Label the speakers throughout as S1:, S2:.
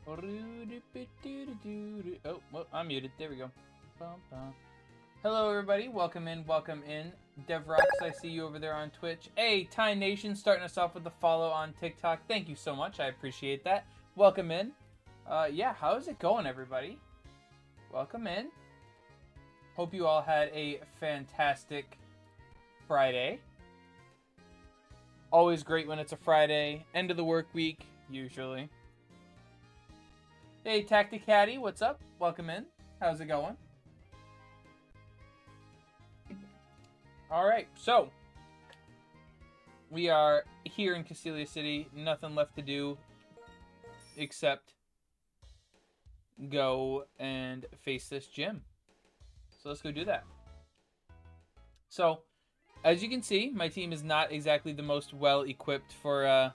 S1: Oh, well, I'm muted. There we go. Hello, everybody. Welcome in. Welcome in. DevRox, I see you over there on Twitch. Hey, Thai Nation, starting us off with the follow on TikTok. Thank you so much. I appreciate that. Welcome in. Yeah, how's it going, everybody? Welcome in. Hope you all had a fantastic Friday. Always great when it's a Friday. End of the work week, usually. Hey, Tacticatty, what's up? Welcome in. How's it going? Alright, so we are here in Casilia City. Nothing left to do except go and face this gym. So let's go do that. So, as you can see, my team is not exactly the most well equipped for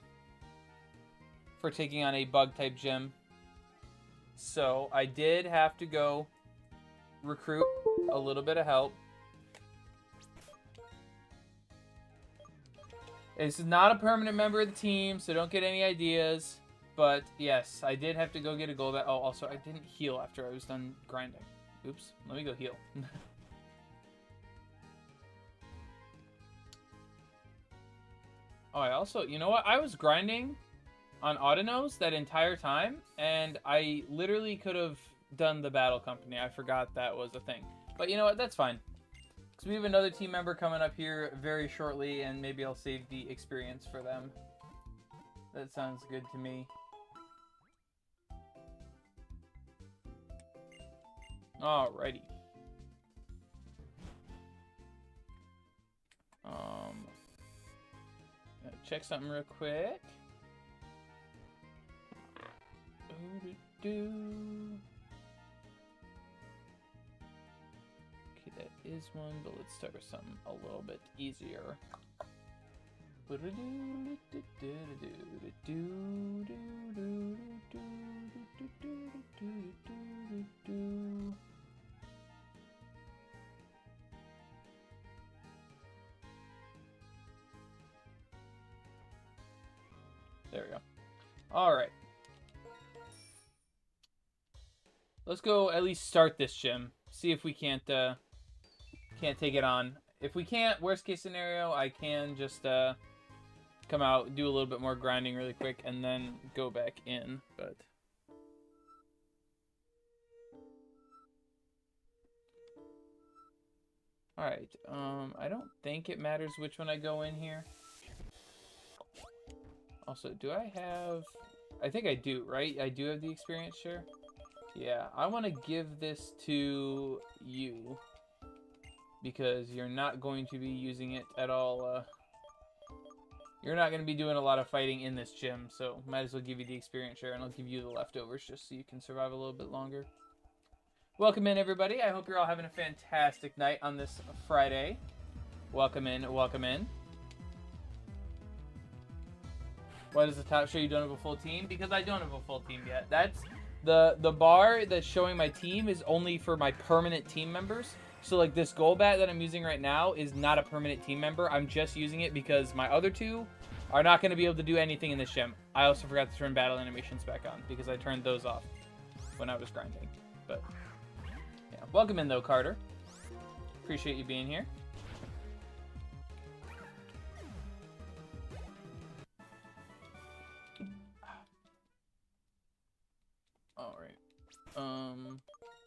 S1: taking on a bug type gym. So I did have to go recruit a little bit of help. This is not a permanent member of the team, so don't get any ideas. But yes, I did have to go get a gold. Oh, also, I didn't heal after I was done grinding. Oops, let me go heal. Oh, I also, you know what? I was grinding on Autonos that entire time, and I literally could have done the battle company. I forgot that was a thing. But you know what? That's fine. Because we have another team member coming up here very shortly, and maybe I'll save the experience for them. That sounds good to me. Alrighty. Check something real quick. Okay, that is one, but let's start with something a little bit easier. There we go. All right. Let's go at least start this gym. See if we can't take it on. If we can't, worst case scenario, I can just come out, do a little bit more grinding really quick, and then go back in. But all right. I don't think it matters which one I go in here. Also, do I have? I think I do, right? I do have the experience share. Yeah, I want to give this to you because you're not going to be using it at all. You're not going to be doing a lot of fighting in this gym, so might as well give you the experience share, and I'll give you the leftovers just so you can survive a little bit longer. Welcome in, everybody. I hope you're all having a fantastic night on this Friday. Welcome in, welcome in. Why does the top show you don't have a full team? Because I don't have a full team yet. That's the bar that's showing my team is only for my permanent team members. So like this Golbat that I'm using right now is not a permanent team member. I'm just using it because my other two are not going to be able to do anything in this gym. I also forgot to turn battle animations back on because I turned those off when I was grinding. But yeah, welcome in though, Carter. Appreciate you being here.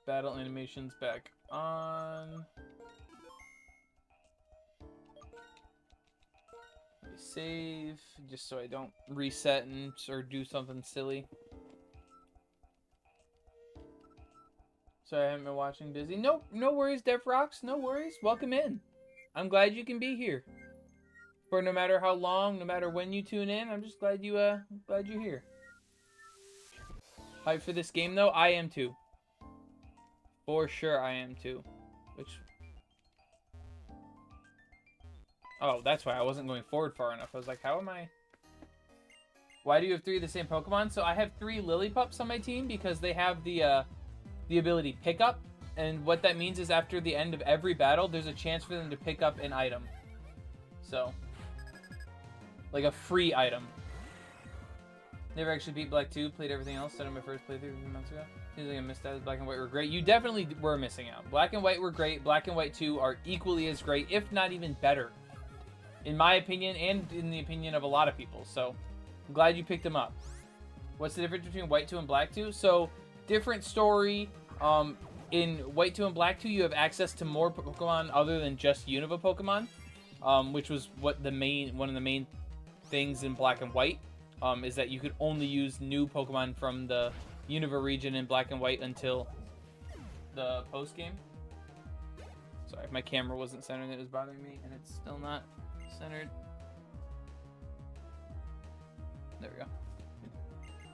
S1: Battle animations back on. Let me save, just so I don't reset and or do something silly. Sorry, I haven't been watching busy. Nope, no worries, DevRox, no worries. Welcome in. I'm glad you can be here. For no matter how long, no matter when you tune in, I'm just glad you're here. Hyped for this game though? I am too. For sure I am too. Which... Oh, that's why I wasn't going forward far enough. I was like, how am I... Why do you have 3 of the same Pokemon? So I have 3 Lillipups on my team because they have the ability Pick Up. And what that means is after the end of every battle, there's a chance for them to pick up an item. So... like a free item. Never actually beat Black 2. Played everything else. Started my first playthrough a few months ago. Seems like I missed out. Black and White were great. You definitely were missing out. Black and White were great. Black and White 2 are equally as great, if not even better. In my opinion, and in the opinion of a lot of people. So, I'm glad you picked them up. What's the difference between White 2 and Black 2? So, different story. In White 2 and Black 2, you have access to more Pokemon other than just Unova Pokemon. Which was what one of the main things in Black and White. Is that you could only use new Pokemon from the Unova region in Black and White until the post-game. Sorry, my camera wasn't centered. It was bothering me, and it's still not centered. There we go.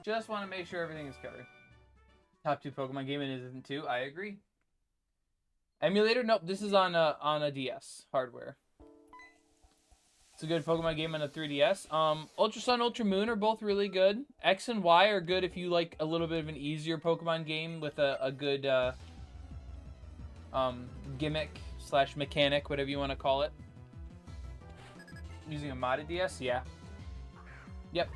S1: Just want to make sure everything is covered. Top 2 Pokemon game, and it isn't 2. I agree. Emulator? Nope, this is on a DS hardware. It's a good Pokemon game on a 3DS. Ultra Sun, Ultra Moon are both really good. X and Y are good if you like a little bit of an easier Pokemon game with a good gimmick / mechanic, whatever you want to call it. Using a modded DS? Yeah. Yep.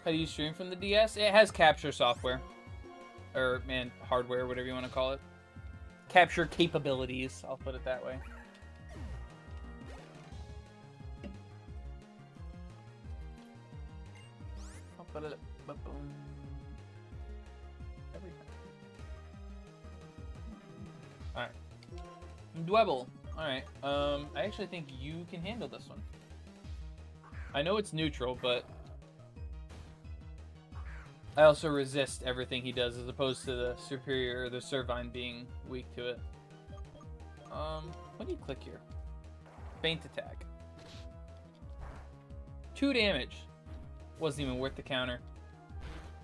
S1: How do you stream from the DS? It has capture software. Or, man, hardware, whatever you want to call it. Capture capabilities, I'll put it that way. I'll put it every time. Alright. Dwebble. Alright. I actually think you can handle this one. I know it's neutral, but I also resist everything he does as opposed to the superior or the Servine being weak to it. What do you click here? Feint attack. 2 damage. Wasn't even worth the counter.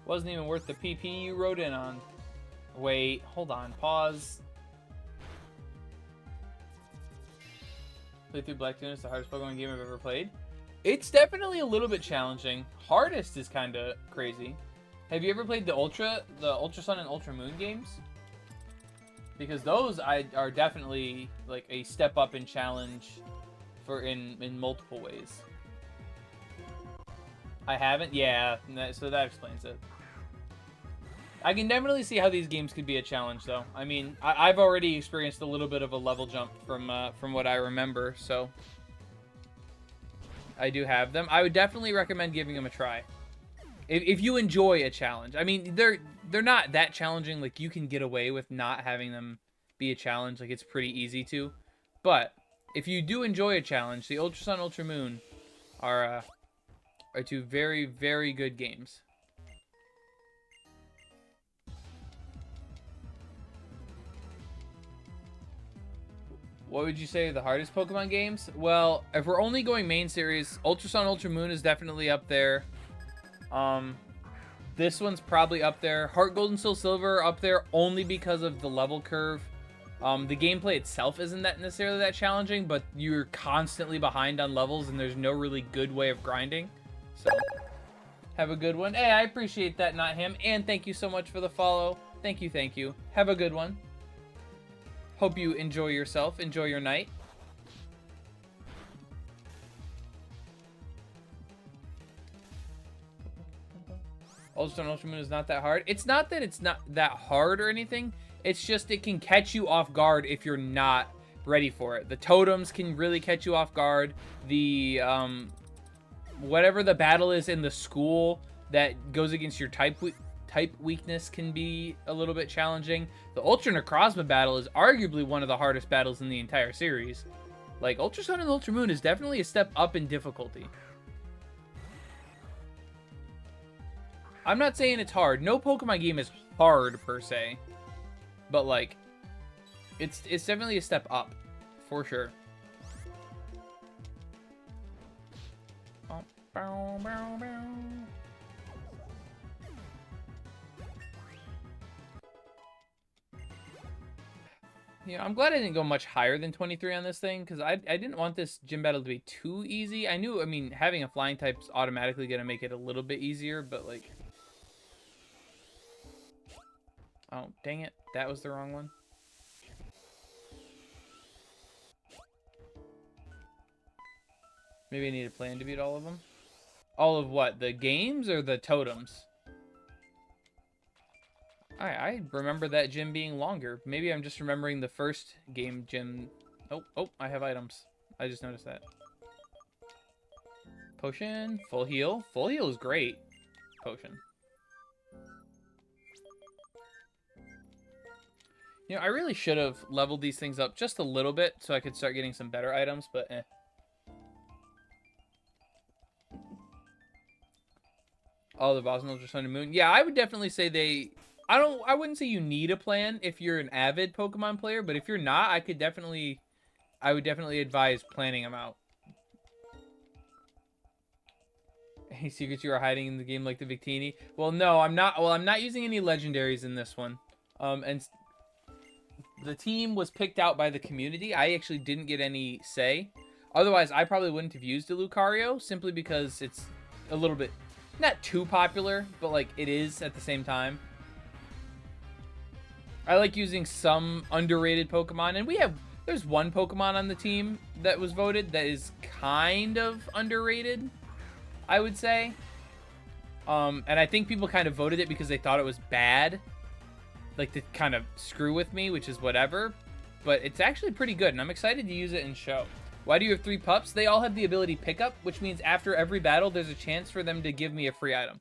S1: Wasn't even worth the PP you wrote in on. Wait, hold on, pause. Played through Black Tuna is the hardest Pokemon game I've ever played. It's definitely a little bit challenging. Hardest is kind of crazy. Have you ever played the Ultra Sun and Ultra Moon games? Because those are definitely like a step up in challenge for in multiple ways. I haven't? Yeah, so that explains it. I can definitely see how these games could be a challenge, though. I mean, I've already experienced a little bit of a level jump from what I remember, so I do have them. I would definitely recommend giving them a try. If you enjoy a challenge. I mean, they're not that challenging. Like, you can get away with not having them be a challenge. Like, it's pretty easy to. But if you do enjoy a challenge, the Ultra Sun, Ultra Moon are 2 very, very good games. What would you say are the hardest Pokemon games? Well, if we're only going main series, Ultra Sun, Ultra Moon is definitely up there. This one's probably up there. Heart Gold and Soul Silver up there only because of the level curve. The gameplay itself isn't that necessarily that challenging, but you're constantly behind on levels and there's no really good way of grinding. So, have a good one. Hey, I appreciate that, not him. And thank you so much for the follow. Thank you, thank you. Have a good one. Hope you enjoy yourself. Enjoy your night. Ultra Sun, Ultra Moon is not that hard. It's not that it's not that hard or anything. It's just it can catch you off guard if you're not ready for it. The totems can really catch you off guard. The, whatever the battle is in the school that goes against your type weakness can be a little bit challenging. The Ultra Necrozma battle is arguably one of the hardest battles in the entire series. Like, Ultra Sun and Ultra Moon is definitely a step up in difficulty. I'm not saying it's hard. No Pokemon game is hard, per se. But, like, it's definitely a step up, for sure. Yeah, I'm glad I didn't go much higher than 23 on this thing, because I didn't want this gym battle to be too easy. I mean, having a flying type's automatically going to make it a little bit easier, but, like... Oh, dang it. That was the wrong one. Maybe I need a plan to beat all of them. All of what? The games or the totems? I remember that gym being longer. Maybe I'm just remembering the first game gym. Oh, I have items. I just noticed that. Potion, full heal. Full heal is great. Potion. You know, I really should have leveled these things up just a little bit so I could start getting some better items, but eh. All the boss notes are Sun and Moon. Yeah, I would definitely say they... I wouldn't say you need a plan if you're an avid Pokemon player, but if you're not, I would definitely advise planning them out. Any secrets you are hiding in the game like the Victini? Well, no, I'm not. Well, I'm not using any legendaries in this one. And the team was picked out by the community. I actually didn't get any say. Otherwise, I probably wouldn't have used a Lucario simply because it's a little bit, not too popular, but like it is at the same time. I like using some underrated Pokemon, and there's one Pokemon on the team that was voted that is kind of underrated, I would say. And I think people kind of voted it because they thought it was bad, like to kind of screw with me, which is whatever. But it's actually pretty good, and I'm excited to use it in show. Why do you have 3 pups? They all have the ability pickup, which means after every battle, there's a chance for them to give me a free item.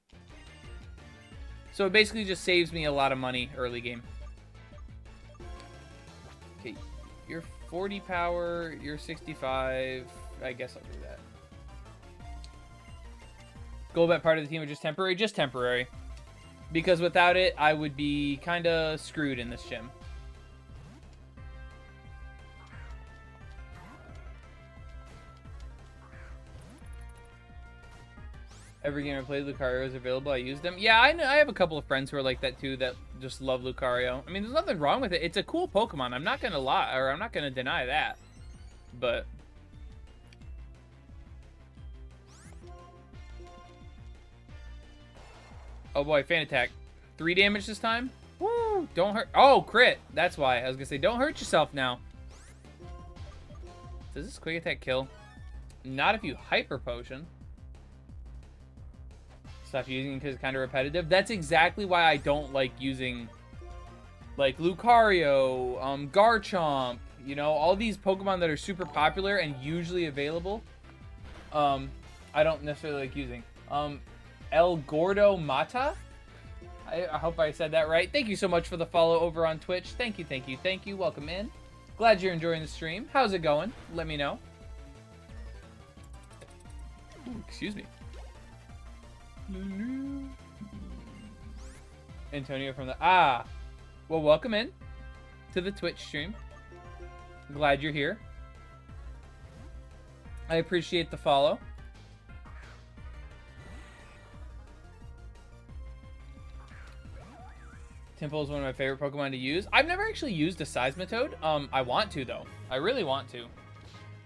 S1: So it basically just saves me a lot of money early game. Okay, you're 40 power, you're 65. I guess I'll do that. Golbat part of the team are just temporary? Just temporary. Because without it, I would be kind of screwed in this gym. Every game I played, Lucario is available. I use them. Yeah, I have a couple of friends who are like that too, that just love Lucario. I mean, there's nothing wrong with it. It's a cool Pokemon. I'm not gonna lie, or I'm not gonna deny that. But oh boy, Fan Attack. 3 damage this time. Woo! Don't hurt. Oh, crit. That's why. I was gonna say, don't hurt yourself now. Does this Quick Attack kill? Not if you Hyper Potion. Stop using it because it's kind of repetitive. That's exactly why I don't like using, like, Lucario, Garchomp, you know, all these Pokemon that are super popular and usually available. I don't necessarily like using. El Gordo Mata? I hope I said that right. Thank you so much for the follow over on Twitch. Thank you, thank you, thank you. Welcome in. Glad you're enjoying the stream. How's it going? Let me know. Ooh, excuse me. Antonio from the... Ah! Well, welcome in to the Twitch stream. Glad you're here. I appreciate the follow. Temple is one of my favorite Pokemon to use. I've never actually used a Seismitoad. I want to, though. I really want to.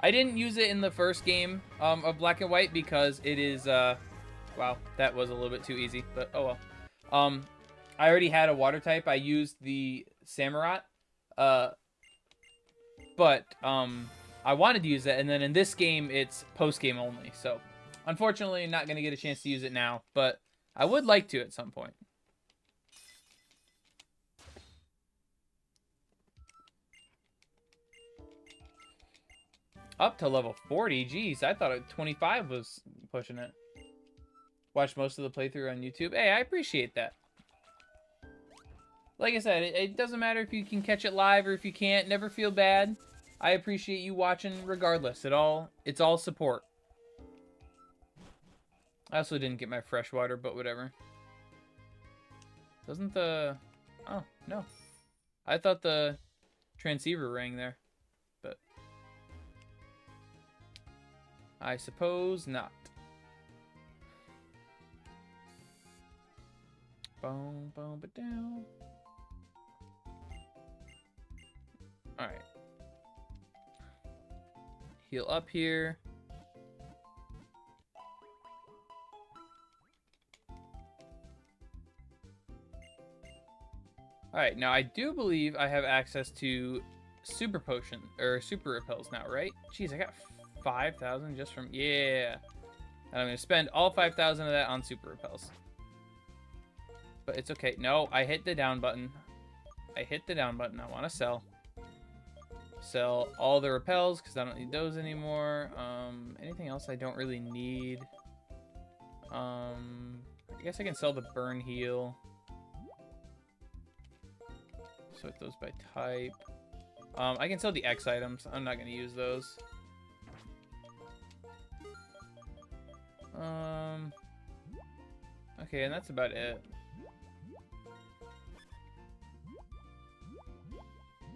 S1: I didn't use it in the first game of Black and White because it is... Wow, that was a little bit too easy, but oh well. I already had a water type. I used the Samurott. But I wanted to use it, and then in this game, it's post-game only. So, unfortunately, not going to get a chance to use it now, but I would like to at some point. Up to level 40? Jeez, I thought 25 was pushing it. Watch most of the playthrough on YouTube. Hey, I appreciate that. Like I said, it doesn't matter if you can catch it live or if you can't. Never feel bad. I appreciate you watching regardless. It's all support. I also didn't get my fresh water, but whatever. Doesn't the... Oh, no. I thought the transceiver rang there, but... I suppose not. Boom, boom, but down. Alright. Heal up here. Alright, now I do believe I have access to Super Potion, or Super Repels now, right? Jeez, I got 5,000 just from... Yeah. And I'm going to spend all 5,000 of that on super repels. But it's okay. No, I hit the down button. I hit the down button. I want to sell. Sell all the repels because I don't need those anymore. Anything else I don't really need? I guess I can sell the burn heal. Sort those by type. I can sell the X items. I'm not going to use those. Okay, and that's about it.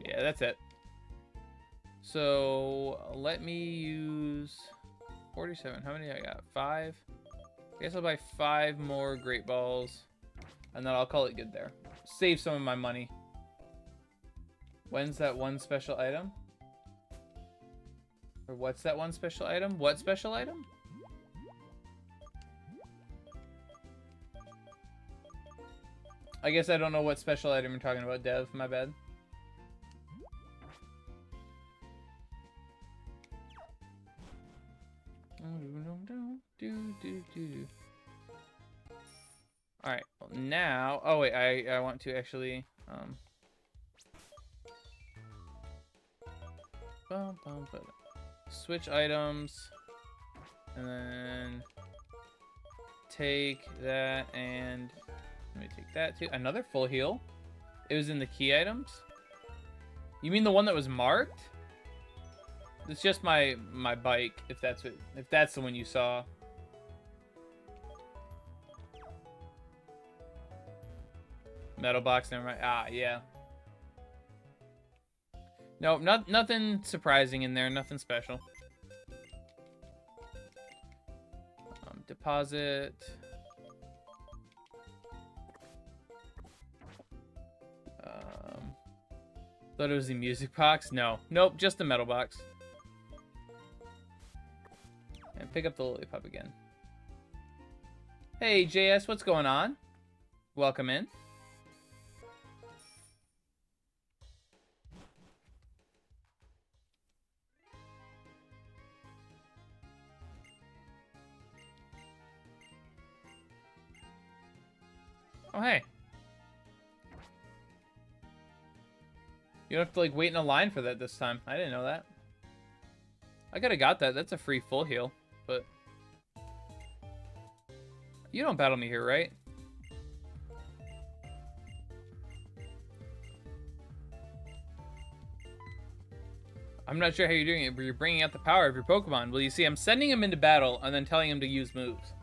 S1: Yeah, that's it. So, let me use 47. How many I got? 5? I guess I'll buy 5 more Great Balls. And then I'll call it good there. Save some of my money. When's that one special item? Or what's that one special item? What special item? I guess I don't know what special item you're talking about, Dev. My bad. Alright, well now... Oh wait, I want to actually... switch items. And then... take that and... Let me take that too. Another full heal? It was in the key items? You mean the one that was marked? It's just my bike, if that's the one you saw. Metal box, never mind. Ah, yeah. No, nothing surprising in there, nothing special. Deposit. Thought it was the music box. No, nope, just the metal box. And pick up the lollipop again. Hey, JS, what's going on? Welcome in. Oh, hey. You don't have to, like, wait in a line for that this time. I didn't know that. I could have got that. That's a free full heal, but... You don't battle me here, right? I'm not sure how you're doing it, but you're bringing out the power of your Pokemon. Well, you see, I'm sending him into battle and then telling him to use moves.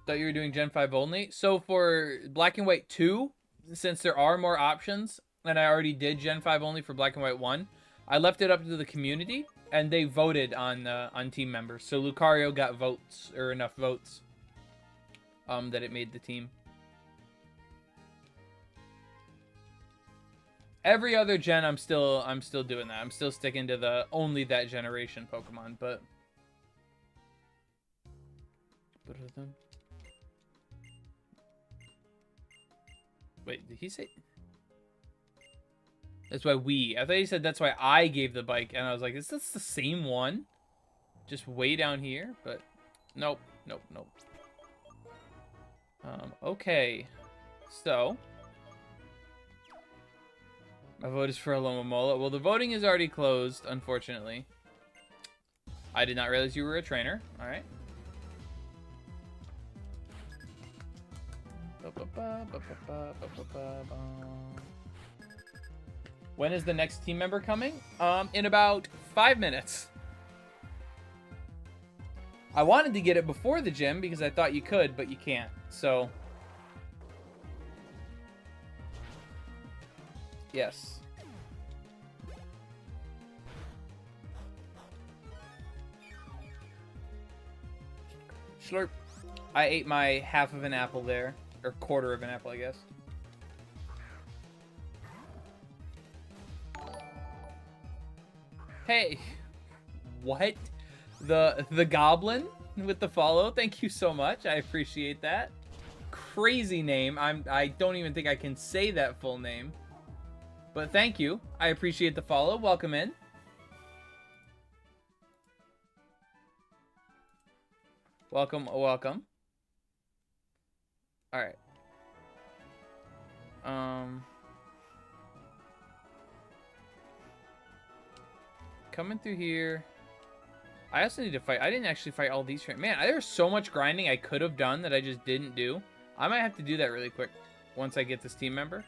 S1: Thought you were doing Gen 5 only. So for Black and White 2, since there are more options, and I already did Gen 5 only for Black and White 1, I left it up to the community, and they voted on team members. So Lucario got votes, or enough votes, that it made the team. Every other gen, I'm still doing that. I'm still sticking to the only that generation Pokemon, but... Wait, did he say... That's why we... I thought he said that's why I gave the bike, and I was like, is this the same one? Just way down here? But, nope, nope, nope. Okay. So... My vote is for Alomomola. Well, the voting is already closed, unfortunately. I did not realize you were a trainer. Alright. When is the next team member coming? In about 5 minutes. I wanted to get it before the gym because I thought you could, but you can't. So... Yes. Slurp. I ate my half of an apple there. Or quarter of an apple, I guess. Hey. What? The goblin with the follow? Thank you so much. I appreciate that. Crazy name. I don't even think I can say that full name. But thank you. I appreciate the follow. Welcome in. Welcome, welcome. All right. Coming through here. I also need to fight. I didn't actually fight all these. Man, there's so much grinding I could have done that I just didn't do. I might have to do that really quick once I get this team member.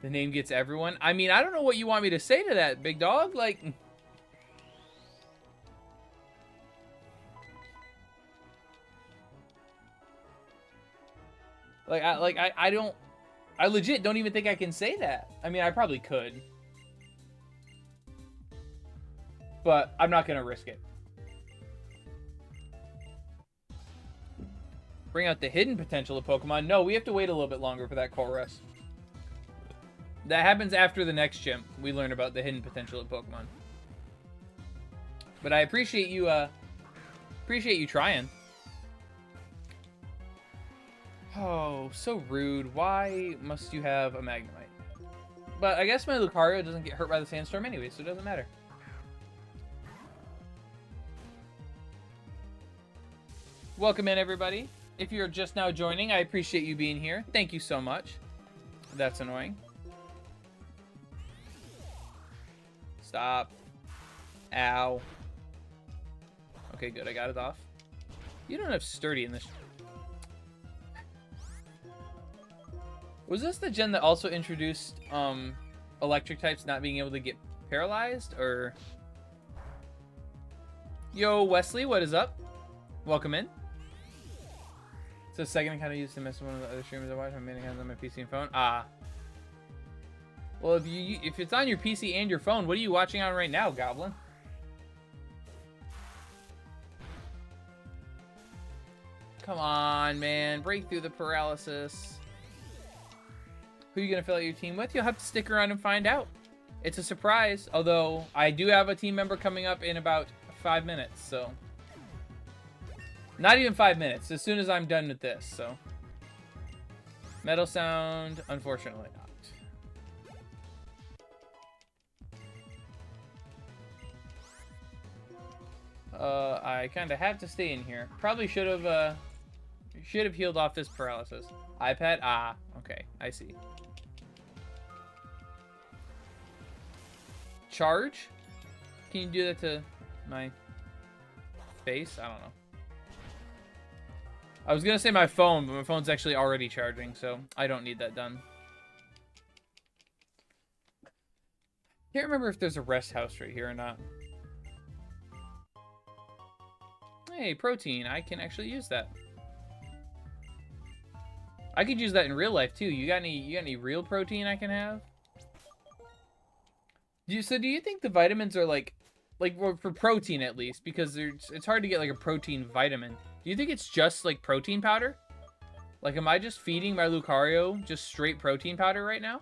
S1: The name gets everyone. I mean, I don't know what you want me to say to that, big dog. Like, I legit don't even think I can say that. I mean, I probably could. But I'm not going to risk it. Bring out the hidden potential of Pokemon. No, we have to wait a little bit longer for that chorus. That happens after the next gym. We learn about the hidden potential of Pokemon. But I appreciate you trying. Oh, so rude. Why must you have a Magnemite? But I guess my Lucario doesn't get hurt by the sandstorm anyway, so it doesn't matter. Welcome in, everybody. If you're just now joining, I appreciate you being here. Thank you so much. That's annoying. Stop. Ow. Okay, good. I got it off. You don't have sturdy in this. Was this the gen that also introduced electric types not being able to get paralyzed? Or... Yo, Wesley, what is up? Welcome in. It's the second account I used to mess with one of the other streamers I watch. I'm main account on my PC and phone. Ah. Well, if it's on your PC and your phone, what are you watching on right now, Goblin? Come on, man. Break through the paralysis. Who are you going to fill out your team with? You'll have to stick around and find out. It's a surprise, although I do have a team member coming up in about 5 minutes, so... Not even 5 minutes, as soon as I'm done with this, so... Metal sound, unfortunately not. I kind of have to stay in here. Probably should have healed off this paralysis. iPad? Ah, okay, I see. Charge? Can you do that to my face? I don't know. I was gonna say my phone, but my phone's actually already charging, so I don't need that done. Can't remember if there's a rest house right here or not. Hey, protein. I can actually use that. I could use that in real life too. You got any real protein I can have? So do you think the vitamins are like for protein at least, because it's hard to get like a protein vitamin. Do you think it's just like protein powder? Like, am I just feeding my Lucario just straight protein powder right now?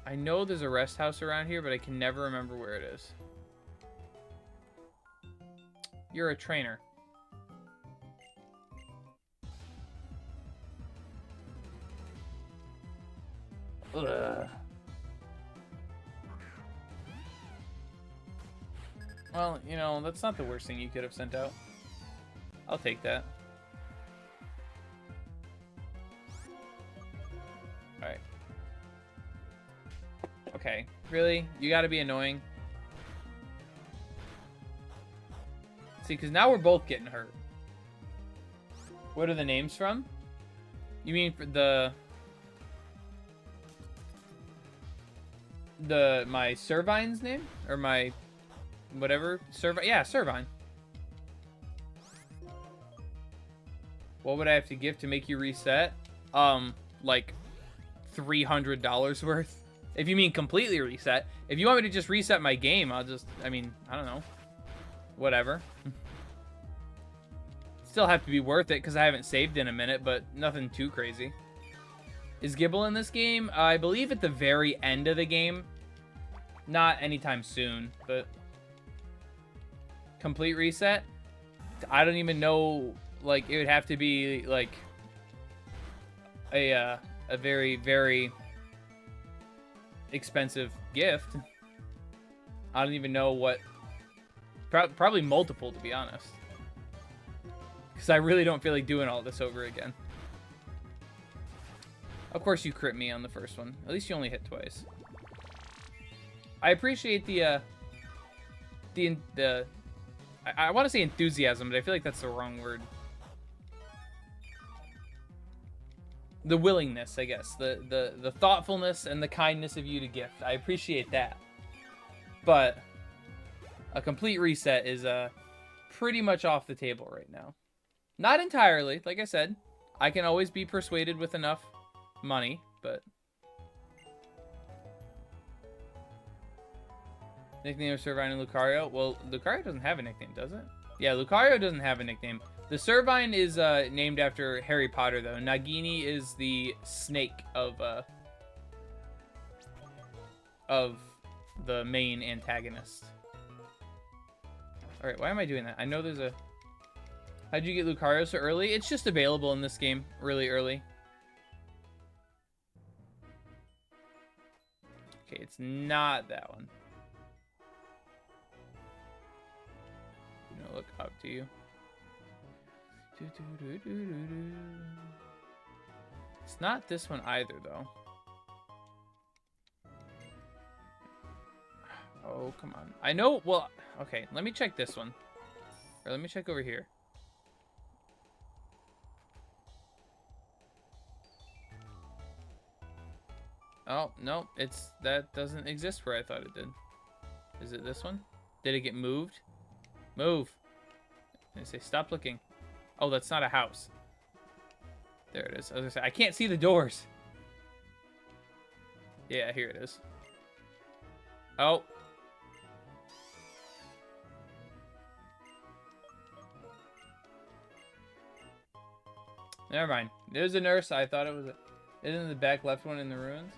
S1: I know there's a rest house around here, but I can never remember where it is. You're a trainer. Ugh. Well, you know, that's not the worst thing you could have sent out. I'll take that. Alright. Okay. Really? You gotta be annoying. See, because now we're both getting hurt. What are the names from? You mean for my Servine's name? Or my whatever? Yeah, Servine. What would I have to give to make you reset? Like $300 worth. If you mean completely reset. If you want me to just reset my game, I mean, I don't know. Whatever. Still have to be worth it because I haven't saved in a minute, but nothing too crazy. Is Gibble in this game? I believe at the very end of the game. Not anytime soon, but... complete reset, I don't even know. Like, it would have to be like a very, very expensive gift. I don't even know what. Probably multiple, to be honest. Because I really don't feel like doing all this over again. Of course you crit me on the first one. At least you only hit twice. I appreciate the I want to say enthusiasm, but I feel like that's the wrong word. The willingness, I guess. The thoughtfulness and the kindness of you to gift. I appreciate that. But a complete reset is pretty much off the table right now. Not entirely, like I said. I can always be persuaded with enough money, but... Nickname of Servine and Lucario? Well, Lucario doesn't have a nickname, does it? Yeah, Lucario doesn't have a nickname. The Servine is named after Harry Potter, though. Nagini is the snake of the main antagonist. Alright, why am I doing that? I know there's a... How'd you get Lucario so early? It's just available in this game really early. Okay, it's not that one. I'm gonna look up to you. It's not this one either, though. Oh, come on. I know, well, okay, let me check this one. Or let me check over here. Oh, no, that doesn't exist where I thought it did. Is it this one? Did it get moved? Move. I say, stop looking. Oh, that's not a house. There it is. I was gonna say, I can't see the doors. Yeah, here it is. Oh. Never mind. There's a nurse. I thought it was isn't the back left one in the ruins?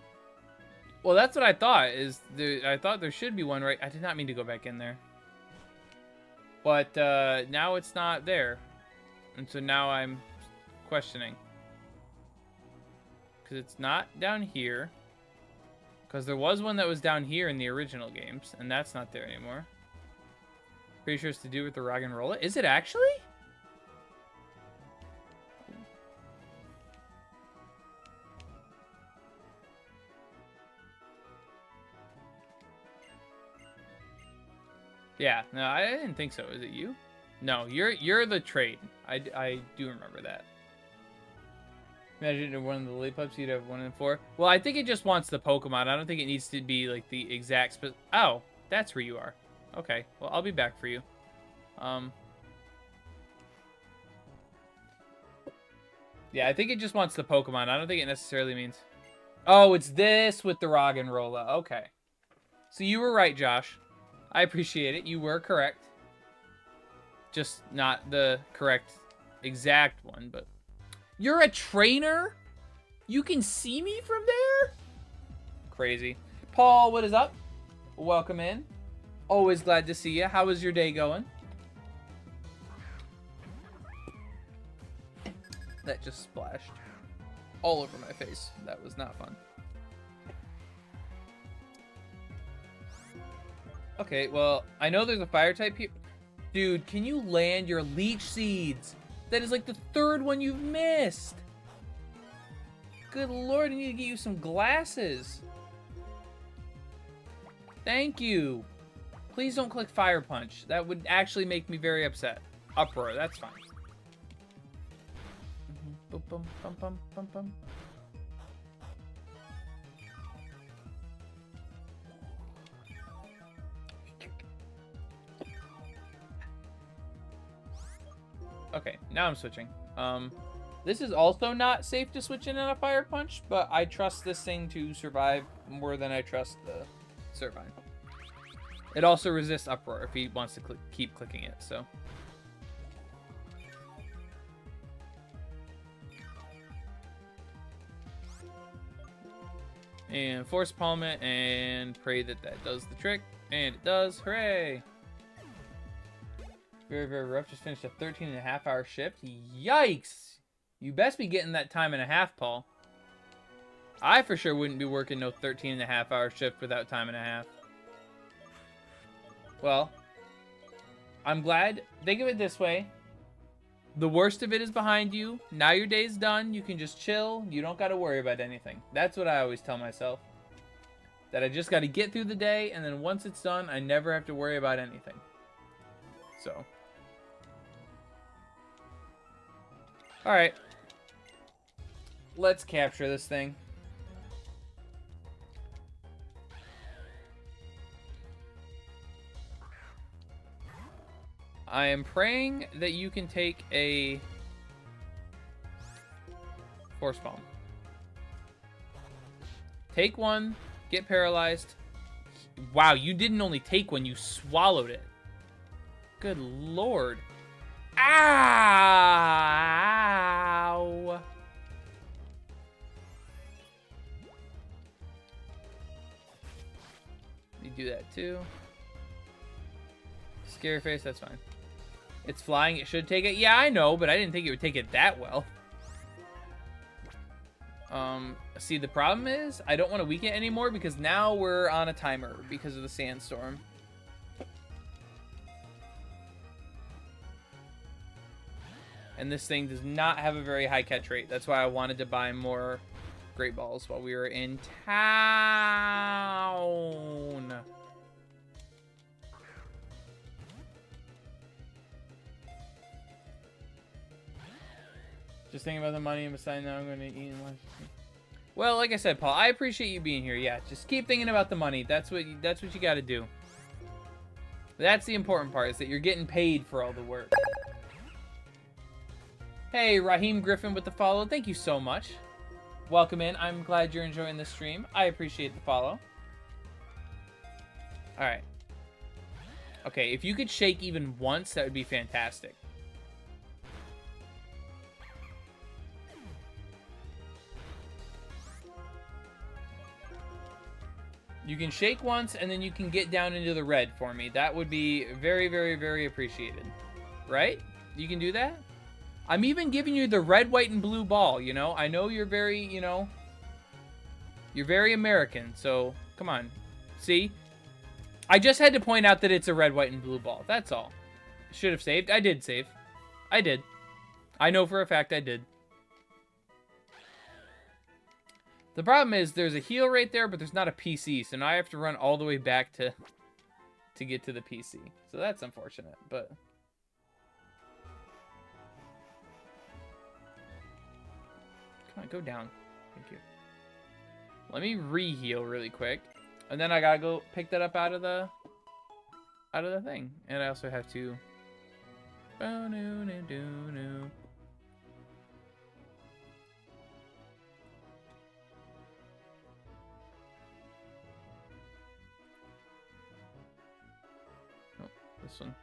S1: Well, that's what I thought. I thought there should be one right. I did not mean to go back in there. But now it's not there. And so now I'm questioning. Because it's not down here. Because there was one that was down here in the original games. And that's not there anymore. Pretty sure it's to do with the rock and roll. Is it actually? Yeah, no, I didn't think so. Is it you? No, you're the trade. I do remember that. Imagine one of the late pups, you'd have 1 in 4. Well, I think it just wants the Pokemon. I don't think it needs to be like the exact oh, that's where you are. Okay, well, I'll be back for you. Yeah, I think it just wants the Pokemon. I don't think it necessarily means... Oh, it's this with the Roggenrola. Okay. So you were right, Josh. I appreciate it. You were correct. Just not the correct exact one, but... You're a trainer? You can see me from there? Crazy. Paul, what is up? Welcome in. Always glad to see you. How is your day going? That just splashed all over my face. That was not fun. Okay, well, I know there's a fire type here. Dude, can you land your leech seeds? That is like the 3rd one you've missed. Good lord, I need to get you some glasses. Thank you. Please don't click Fire Punch. That would actually make me very upset. Uproar, that's fine. Bum, bum, bum, bum, bum, bum. Okay, now I'm switching. This is also not safe to switch in on a Fire Punch, but I trust this thing to survive more than I trust the Servine. It also resists Uproar if he wants to keep clicking it, so... And Force Palm it, and pray that that does the trick. And it does. Hooray! Very, very rough. Just finished a 13.5-hour shift. Yikes! You best be getting that time and a half, Paul. I for sure wouldn't be working no 13.5-hour shift without time and a half. Well, I'm glad. Think of it this way. The worst of it is behind you. Now your day's done. You can just chill. You don't got to worry about anything. That's what I always tell myself. That I just got to get through the day, and then once it's done, I never have to worry about anything. So. Alright. Let's capture this thing. I am praying that you can take a Force Palm. Take one, get paralyzed. Wow, you didn't only take one, you swallowed it. Good lord. Ow! You do that too. Scary face, that's fine. It's flying, it should take it. Yeah, I know, but I didn't think it would take it that well. See, the problem is, I don't want to weaken it anymore because now we're on a timer because of the sandstorm. And this thing does not have a very high catch rate. That's why I wanted to buy more Great Balls while we were in town. Just thinking about the money and deciding now I'm going to eat and lunch. Well, like I said, Paul, I appreciate you being here. Yeah, just keep thinking about the money. That's what you got to do. That's the important part, is that you're getting paid for all the work. Hey, Raheem Griffin with the follow. Thank you so much. Welcome in. I'm glad you're enjoying the stream. I appreciate the follow. All right. Okay, if you could shake even once, that would be fantastic. You can shake once, and then you can get down into the red for me. That would be very, very, very appreciated. Right? You can do that? I'm even giving you the red, white, and blue ball, you know? I know you're very, you know... You're very American, so... Come on. See? I just had to point out that it's a red, white, and blue ball. That's all. Should have saved. I did save. I did. I know for a fact I did. The problem is there's a heal right there, but there's not a PC, so now I have to run all the way back to get to the PC. So that's unfortunate, but... Come on, go down. Thank you. Let me re-heal really quick. And then I gotta go pick that up out of the thing. And I also have to... Oh, no, no, no, no. This one.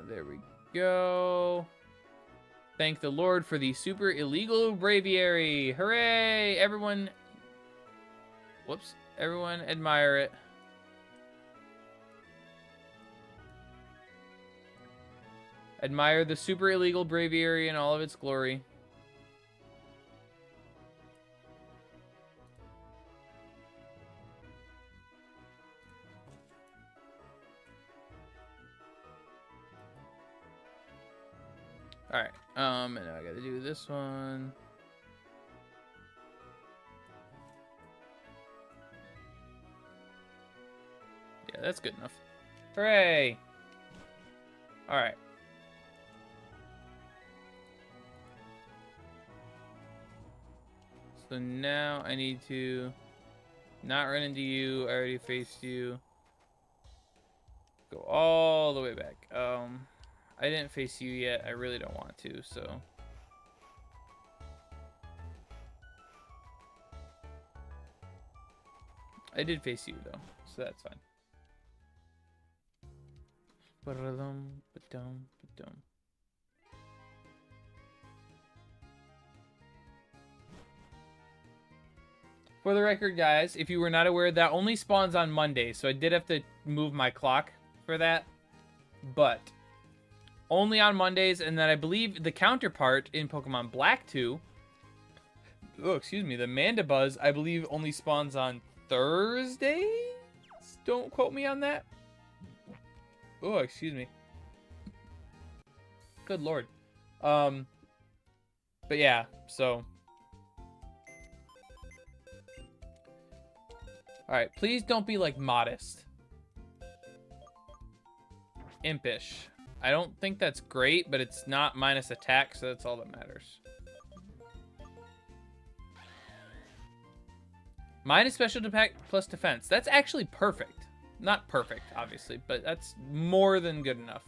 S1: There we go. Thank the Lord for the super illegal braviary. Hooray! Everyone... Whoops. Everyone admire it. Admire the super illegal braviary in all of its glory. Alright, and now I gotta do this one. Yeah, that's good enough. Hooray! Alright. So now I need to not run into you. I already faced you. Go all the way back. I didn't face you yet. I really don't want to, so... I did face you, though, so that's fine. Ba-da-dum, ba-dum, ba-dum. For the record, guys, if you were not aware, that only spawns on Monday, so I did have to move my clock for that. But only on Mondays, and then I believe the counterpart in Pokemon Black 2, oh, excuse me, the Mandibuzz, I believe only spawns on Thursdays? Don't quote me on that. Oh, excuse me. Good lord. But yeah, so... Alright, please don't be, like, modest. Impish. I don't think that's great, but it's not minus attack, so that's all that matters. Minus special attack plus defense. That's actually perfect. Not perfect, obviously, but that's more than good enough.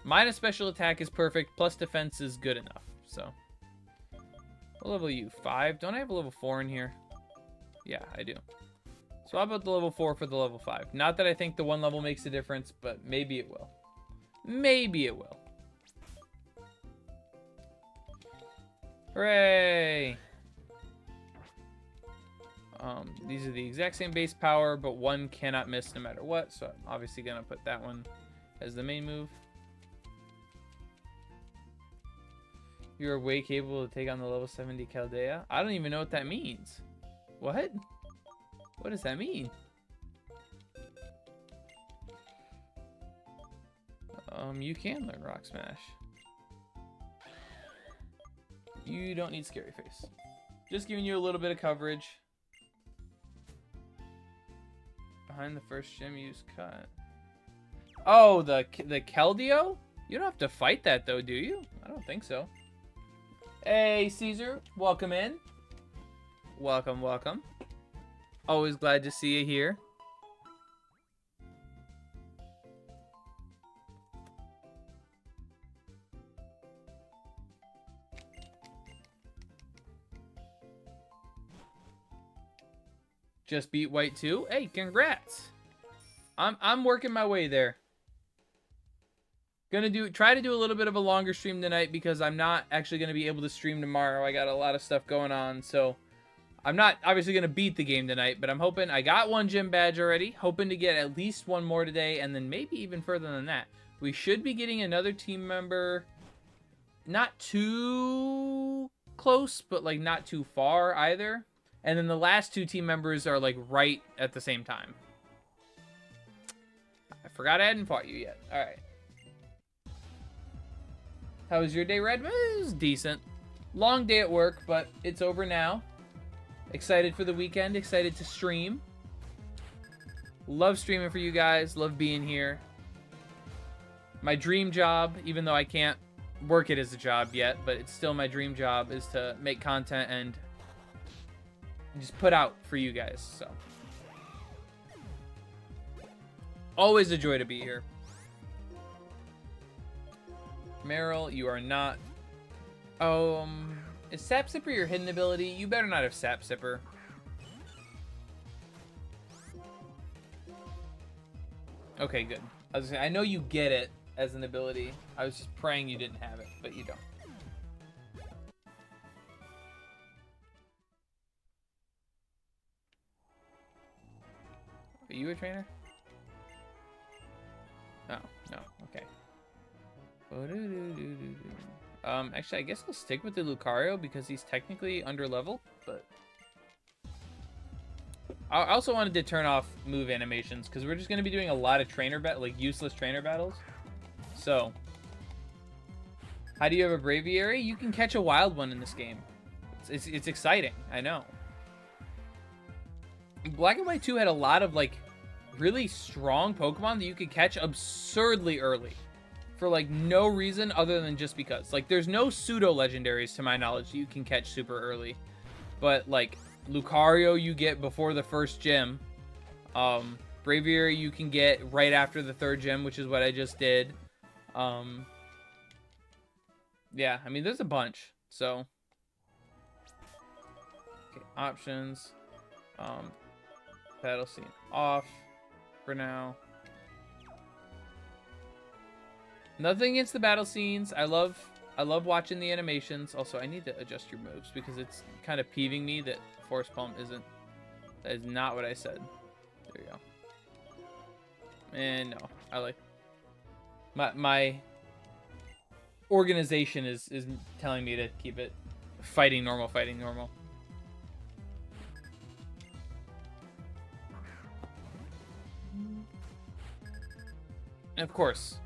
S1: Minus special attack is perfect, plus defense is good enough, so. What level are you? 5? Don't I have a level 4 in here? Yeah, I do. So how about the level 4 for the level 5? Not that I think the one level makes a difference, but maybe it will. Maybe it will. Hooray! These are the exact same base power, but one cannot miss no matter what, so I'm obviously going to put that one as the main move. You are way capable to take on the level 70 Caldea. I don't even know what that means. What? What does that mean? You can learn Rock Smash. You don't need Scary Face. Just giving you a little bit of coverage. Behind the first gym, use cut. Oh, the Keldeo? You don't have to fight that though, do you? I don't think so. Hey, Caesar. Welcome in. Welcome, welcome. Always glad to see you here. Just beat White 2. Hey, congrats. I'm working my way there. Gonna try to do a little bit of a longer stream tonight because I'm not actually gonna be able to stream tomorrow. I got a lot of stuff going on, so I'm not obviously gonna beat the game tonight, but I'm hoping I got one gym badge already. Hoping to get at least one more today, and then maybe even further than that. We should be getting another team member, not too close, but like not too far either. And then the last two team members are like right at the same time. I forgot I hadn't fought you yet. All right. How was your day, Red? It was decent. Long day at work, but it's over now. Excited for the weekend. Excited to stream. Love streaming for you guys. Love being here. My dream job, even though I can't work it as a job yet, but it's still my dream job, is to make content and just put out for you guys. So always a joy to be here. Meryl, you are not. Is Sap Sipper your hidden ability? You better not have Sap Sipper. Okay, good. I was gonna say, I know you get it as an ability. I was just praying you didn't have it, but you don't. Are you a trainer? Oh, no. Okay. Actually, I guess I'll stick with the Lucario because he's technically under level, but I also wanted to turn off move animations because we're just going to be doing a lot of useless trainer battles. So, how do you have a Braviary? You can catch a wild one in this game. It's exciting, I know. Black and White 2 had a lot of like really strong Pokemon that you could catch absurdly early for like no reason other than just because. Like there's no pseudo legendaries to my knowledge that you can catch super early, but like Lucario you get before the first gym. Braviary you can get right after the third gym, which is what I just did. Yeah, I mean there's a bunch. So okay, options. Battle scene off for now. Nothing against the battle scenes. I love watching the animations. Also, I need to adjust your moves because it's kind of peeving me that Force Palm isn't. That is not what I said. There you go. And no, I like my organization is telling me to keep it fighting normal, fighting normal. And of course,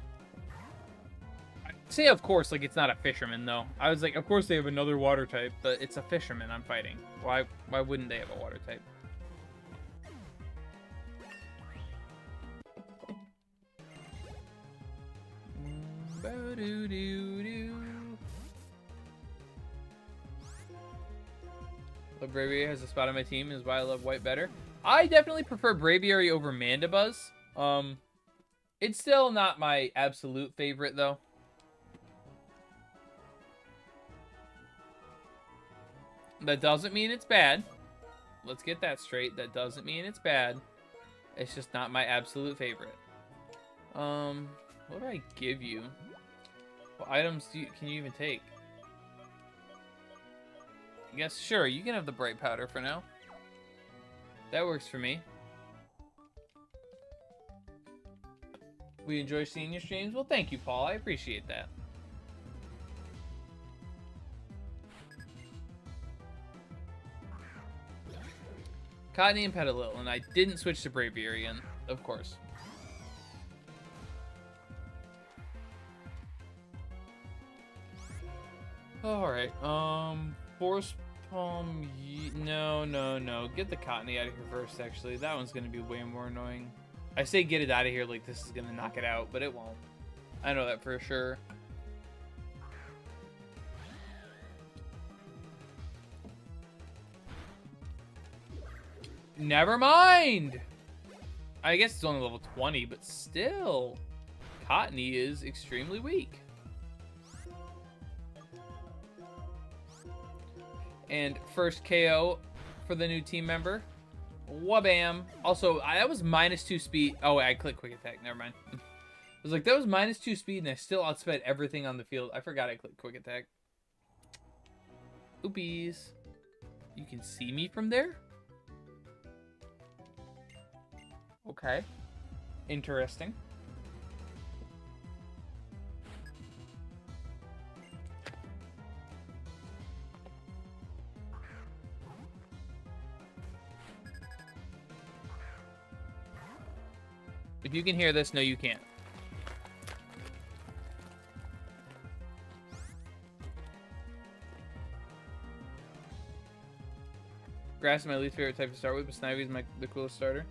S1: I say of course like it's not a fisherman though. I was like, of course they have another water type, but it's a fisherman I'm fighting. Why wouldn't they have a water type? But Braviary has a spot on my team is why I love White better. I definitely prefer Braviary over Mandibuzz. It's still not my absolute favorite though. That doesn't mean it's bad. Let's get that straight. That doesn't mean it's bad. It's just not my absolute favorite. What do I give you? What items can you even take? I guess, sure, you can have the bright powder for now. That works for me. We enjoy seeing your streams. Well, thank you, Paul. I appreciate that. Cottony and Petalil, and I didn't switch to Braviary, and of course. Alright, Force Palm, no. Get the Cottony out of here first, actually. That one's gonna be way more annoying. I say get it out of here like this is gonna knock it out, but it won't. I know that for sure. Never mind! I guess it's only level 20, but still. Cottony is extremely weak. And first KO for the new team member. Wabam. Also, that was -2 speed. Oh, wait, I clicked quick attack. Never mind. I was like, that was -2 speed, and I still outsped everything on the field. I forgot I clicked quick attack. Oopies. You can see me from there? Okay. Interesting. If you can hear this, no, you can't. Grass is my least favorite type to start with, but Snivy is the coolest starter.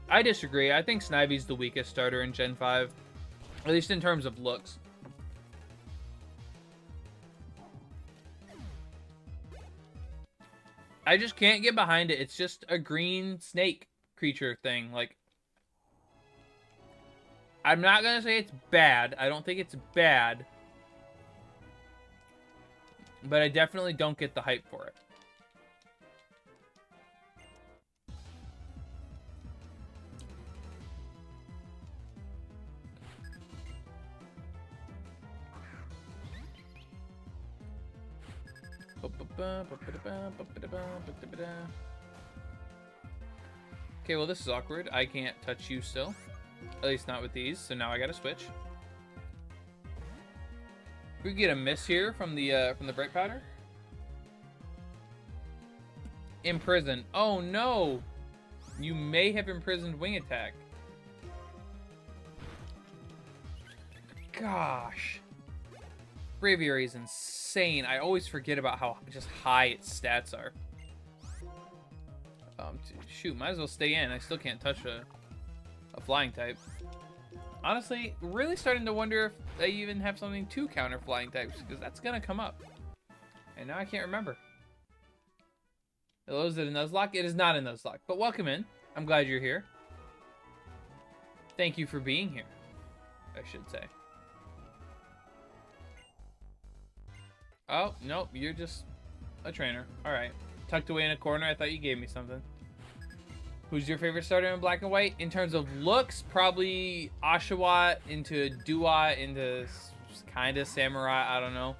S1: I disagree. I think Snivy's the weakest starter in Gen 5. At least in terms of looks. I just can't get behind it. It's just a green snake creature thing. Like, I'm not going to say it's bad. I don't think it's bad. But I definitely don't get the hype for it. Okay, well this is awkward. I can't touch you still. At least not with these, so now I gotta switch. We get a miss here from the bright powder. Imprison. Oh no! You may have imprisoned wing attack. Gosh. Braviary is insane. I always forget about how just high its stats are. Shoot, might as well stay in. I still can't touch a flying type. Honestly, really starting to wonder if they even have something to counter flying types, because that's gonna come up. And now I can't remember. Hello, is it a Nuzlocke? It is not a Nuzlocke, but welcome in. I'm glad you're here. Thank you for being here, I should say. Oh, nope, you're just a trainer. Alright. Tucked away in a corner, I thought you gave me something. Who's your favorite starter in black and white? In terms of looks, probably Oshawott into Dewott into kind of Samurai, I don't know.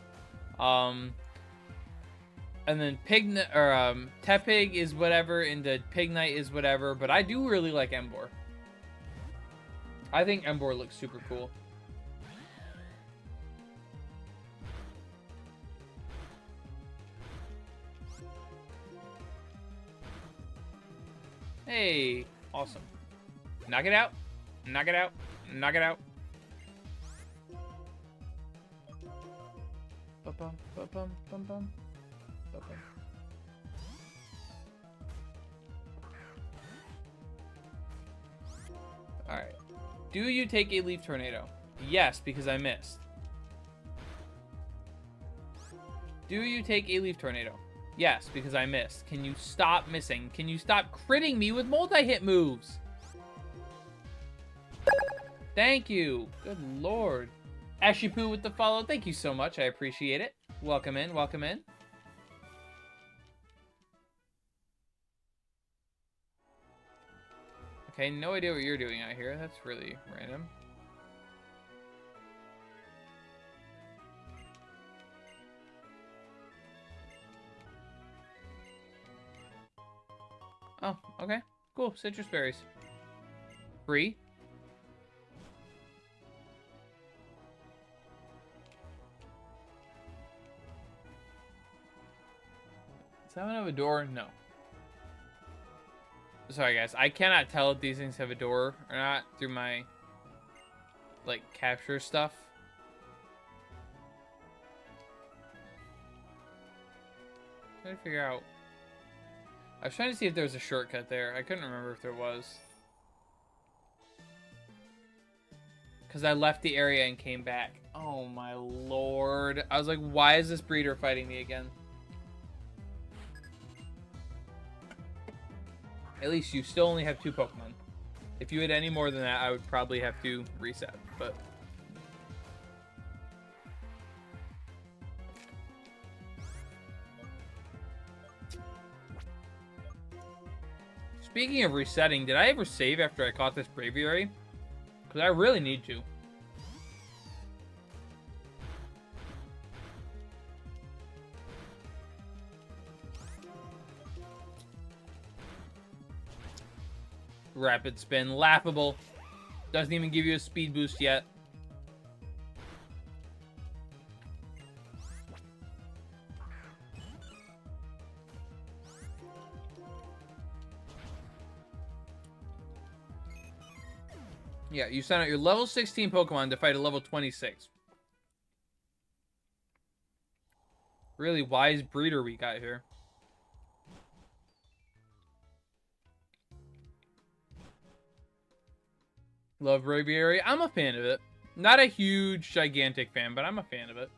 S1: And then Tepig is whatever, and the Pignite is whatever. But I do really like Emboar. I think Emboar looks super cool. Hey, awesome. Knock it out. Knock it out. Knock it out. Ba-bum, ba-bum, bum-bum, ba-bum. Alright. Do you take a Leaf Tornado? Yes, because I missed. Do you take a Leaf Tornado? Yes, because I missed. Can you stop missing? Can you stop critting me with multi-hit moves? Thank you. Good lord. Ashipu with the follow. Thank you so much. I appreciate it. Welcome in. Welcome in. Okay, no idea what you're doing out here. That's really random. Oh, okay. Cool. Citrus berries. Free. Does that one have a door? No. Sorry, guys. I cannot tell if these things have a door or not through my, like, capture stuff. Trying to figure out. I was trying to see if there was a shortcut there. I couldn't remember if there was. Because I left the area and came back. Oh, my lord. I was like, why is this breeder fighting me again? At least you still only have 2 Pokemon. If you had any more than that, I would probably have to reset, but... Speaking of resetting, did I ever save after I caught this Braviary? Because I really need to. Rapid spin, laughable. Doesn't even give you a speed boost yet. Yeah, you sent out your level 16 Pokemon to fight a level 26. Really wise breeder we got here. Love Braviary. I'm a fan of it. Not a huge, gigantic fan, but I'm a fan of it.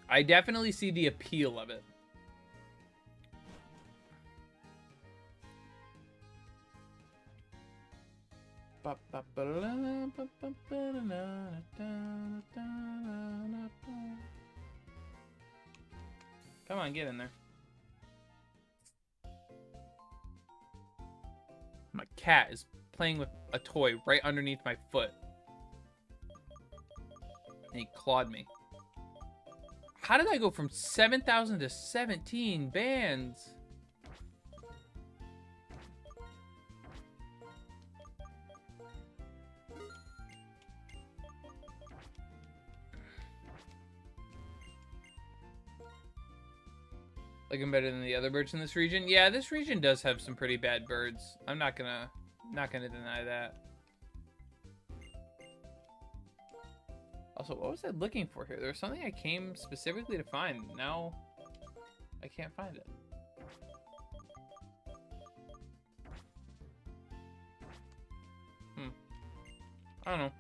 S1: I definitely see the appeal of it. Come on, get in there. My cat is playing with a toy right underneath my foot. And he clawed me. How did I go from 7,000 to 17 bands? Looking better than the other birds in this region. Yeah, this region does have some pretty bad birds. I'm not gonna deny that. Also, what was I looking for here? There was something I came specifically to find. Now I can't find it. I don't know.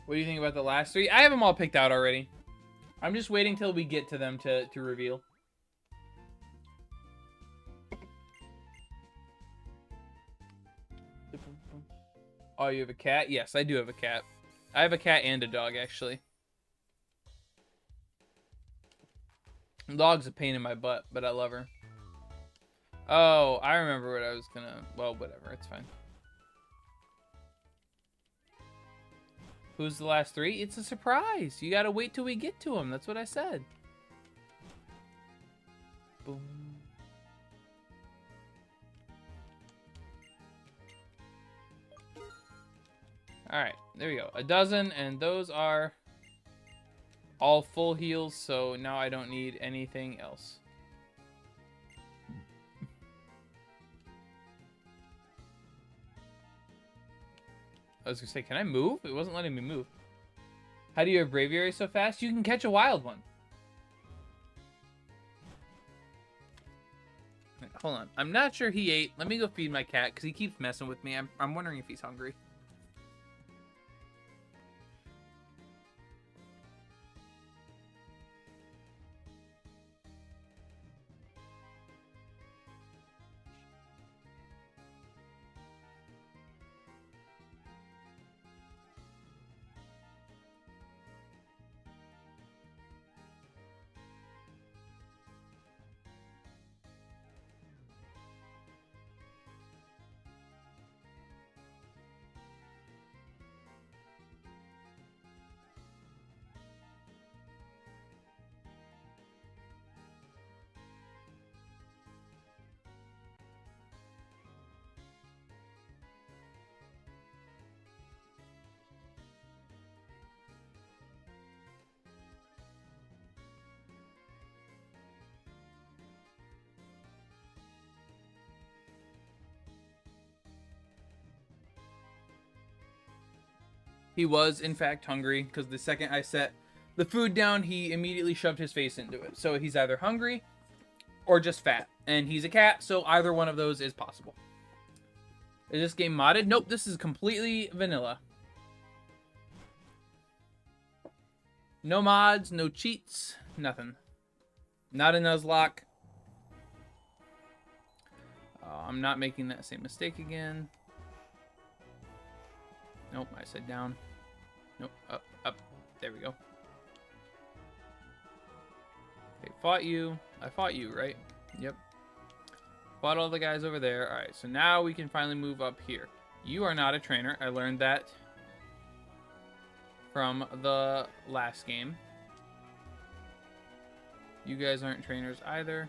S1: What do you think about the last 3? I have them all picked out already. I'm just waiting till we get to them to reveal. Oh, you have a cat? Yes, I do have a cat. I have a cat and a dog, actually. The dog's a pain in my butt, but I love her. Oh, I remember what I was gonna... Well, whatever. It's fine. Who's the last 3? It's a surprise. You gotta wait till we get to him. That's what I said. Boom. Alright, there we go. A dozen, and those are all full heals, so now I don't need anything else. I was gonna say, can I move? It wasn't letting me move. How do you have Braviary so fast? You can catch a wild one. Wait, hold on. I'm not sure he ate. Let me go feed my cat, because he keeps messing with me. I'm wondering if he's hungry. He was, in fact, hungry, because the second I set the food down, he immediately shoved his face into it. So he's either hungry or just fat. And he's a cat, so either one of those is possible. Is this game modded? Nope, this is completely vanilla. No mods, no cheats, nothing. Not a Nuzlocke. I'm not making that same mistake again. Nope, I said down. Nope, up, up. There we go. Okay, fought you. I fought you, right? Yep. Fought all the guys over there. Alright, so now we can finally move up here. You are not a trainer. I learned that from the last game. You guys aren't trainers either.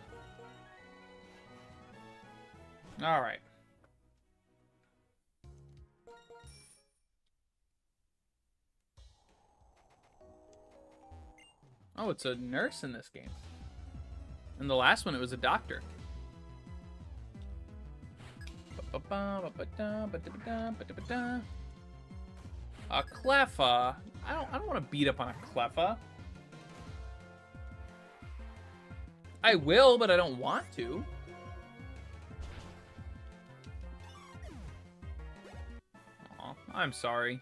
S1: Alright. Oh, it's a nurse in this game. In the last one, it was a doctor. A Cleffa. I don't want to beat up on a Cleffa. I will, but I don't want to. Aw, I'm sorry.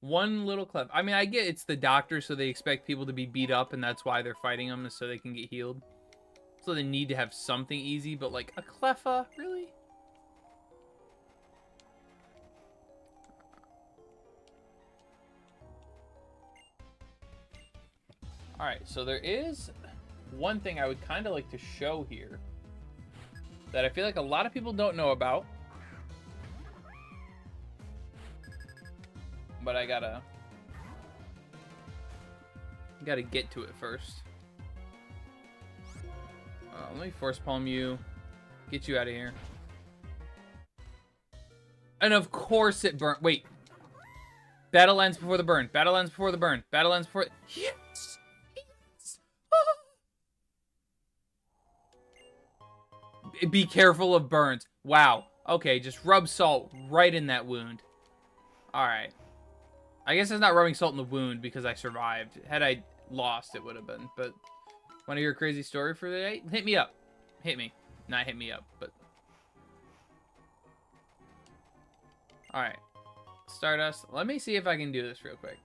S1: One little Cleffa. I mean, I get it's the doctor, so they expect people to be beat up, and that's why they're fighting them, so they can get healed. So they need to have something easy, but like a Cleffa, really? Alright, so there is one thing I would kind of like to show here that I feel like a lot of people don't know about. But I gotta get to it first. Let me force palm you. Get you out of here. And of course it burnt. Wait. Battle ends before the burn. Battle ends before the burn. Battle ends before... Yes! Yes! Oh. Be careful of burns. Wow. Okay, just rub salt right in that wound. Alright. I guess it's not rubbing salt in the wound because I survived. Had I lost, it would have been. But want to hear a crazy story for the day? Hit me up. Hit me. Not hit me up, but... Alright. Stardust. Let me see if I can do this real quick.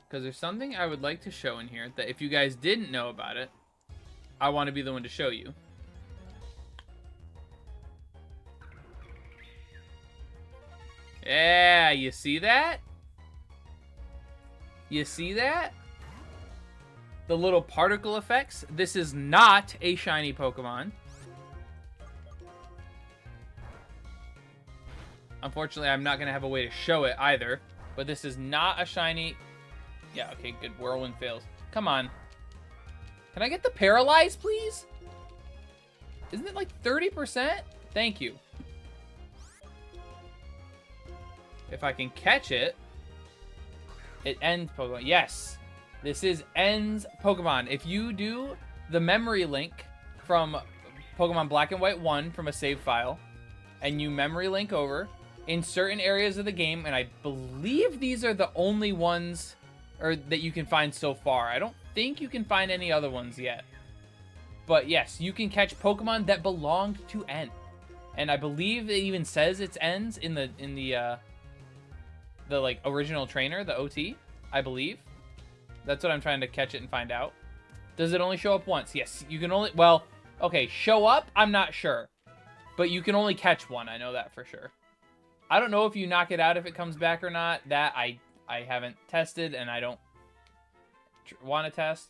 S1: Because there's something I would like to show in here that if you guys didn't know about it, I want to be the one to show you. Yeah, you see that? You see that? The little particle effects. This is not a shiny Pokemon. Unfortunately, I'm not going to have a way to show it either. But this is not a shiny. Yeah, okay, good. Whirlwind fails. Come on. Can I get the Paralyze, please? Isn't it like 30%? Thank you. If I can catch it, it ends Pokemon. Yes. This is ends Pokemon. If you do the memory link from Pokemon Black and White 1 from a save file, and you memory link over in certain areas of the game, and I believe these are the only ones that you can find so far. I don't think you can find any other ones yet. But yes, you can catch Pokemon that belonged to N. And I believe it even says it's ends in the like original trainer, the OT, I believe. That's what I'm trying to catch it and find out. Does it only show up once? Yes, you can only, well, okay, show up, I'm not sure. But you can only catch one, I know that for sure. I don't know if you knock it out if it comes back or not. That I haven't tested, and I don't want to test.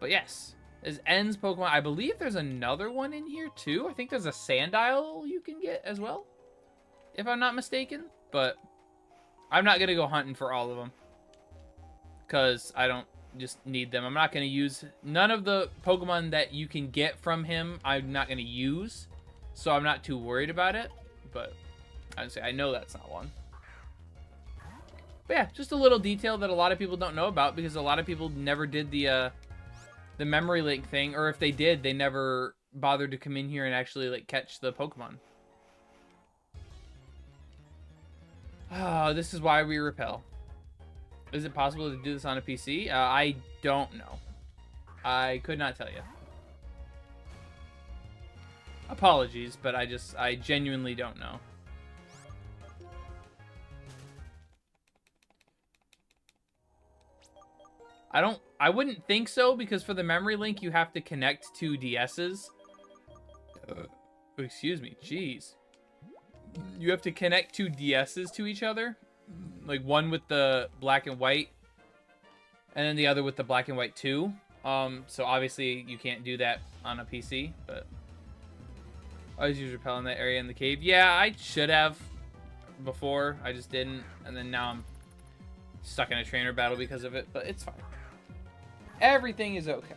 S1: But yes, this ends Pokemon. I believe there's another one in here too. I think there's a Sandile you can get as well, if I'm not mistaken. But I'm not going to go hunting for all of them, because I don't just need them. I'm not going to use none of the Pokemon that you can get from him. I'm not going to use, so I'm not too worried about it. But I'd say I know that's not one. But yeah, just a little detail that a lot of people don't know about, because a lot of people never did the memory link thing, or if they did, they never bothered to come in here and actually like catch the Pokemon. Oh, this is why we repel. Is it possible to do this on a PC? I don't know. I could not tell you. Apologies, but I genuinely don't know. I wouldn't think so, because for the memory link, you have to connect two DSs. Excuse me, jeez. You have to connect two DSs to each other. Like one with the black and white, and then the other with the black and white 2. So obviously you can't do that on a PC, but I always use repel in that area in the cave. Yeah, I should have before. I just didn't, and then now I'm stuck in a trainer battle because of it, but it's fine. Everything is okay.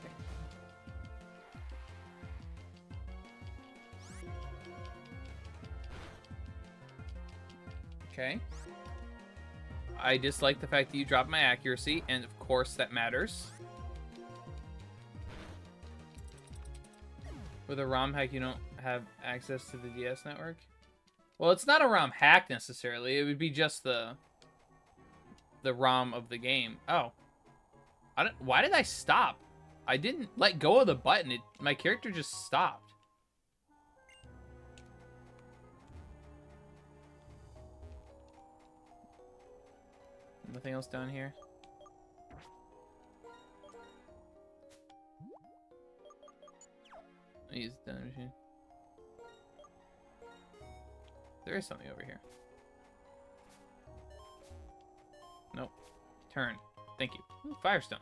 S1: Okay. I dislike the fact that you dropped my accuracy, and of course that matters. With a ROM hack, you don't have access to the DS network? Well, it's not a ROM hack necessarily. It would be just the ROM of the game. Oh. Why did I stop? I didn't let go of the button. My character just stopped. Nothing else down here? I use the done machine. There is something over here. Nope. Turn. Thank you. Ooh, Firestone.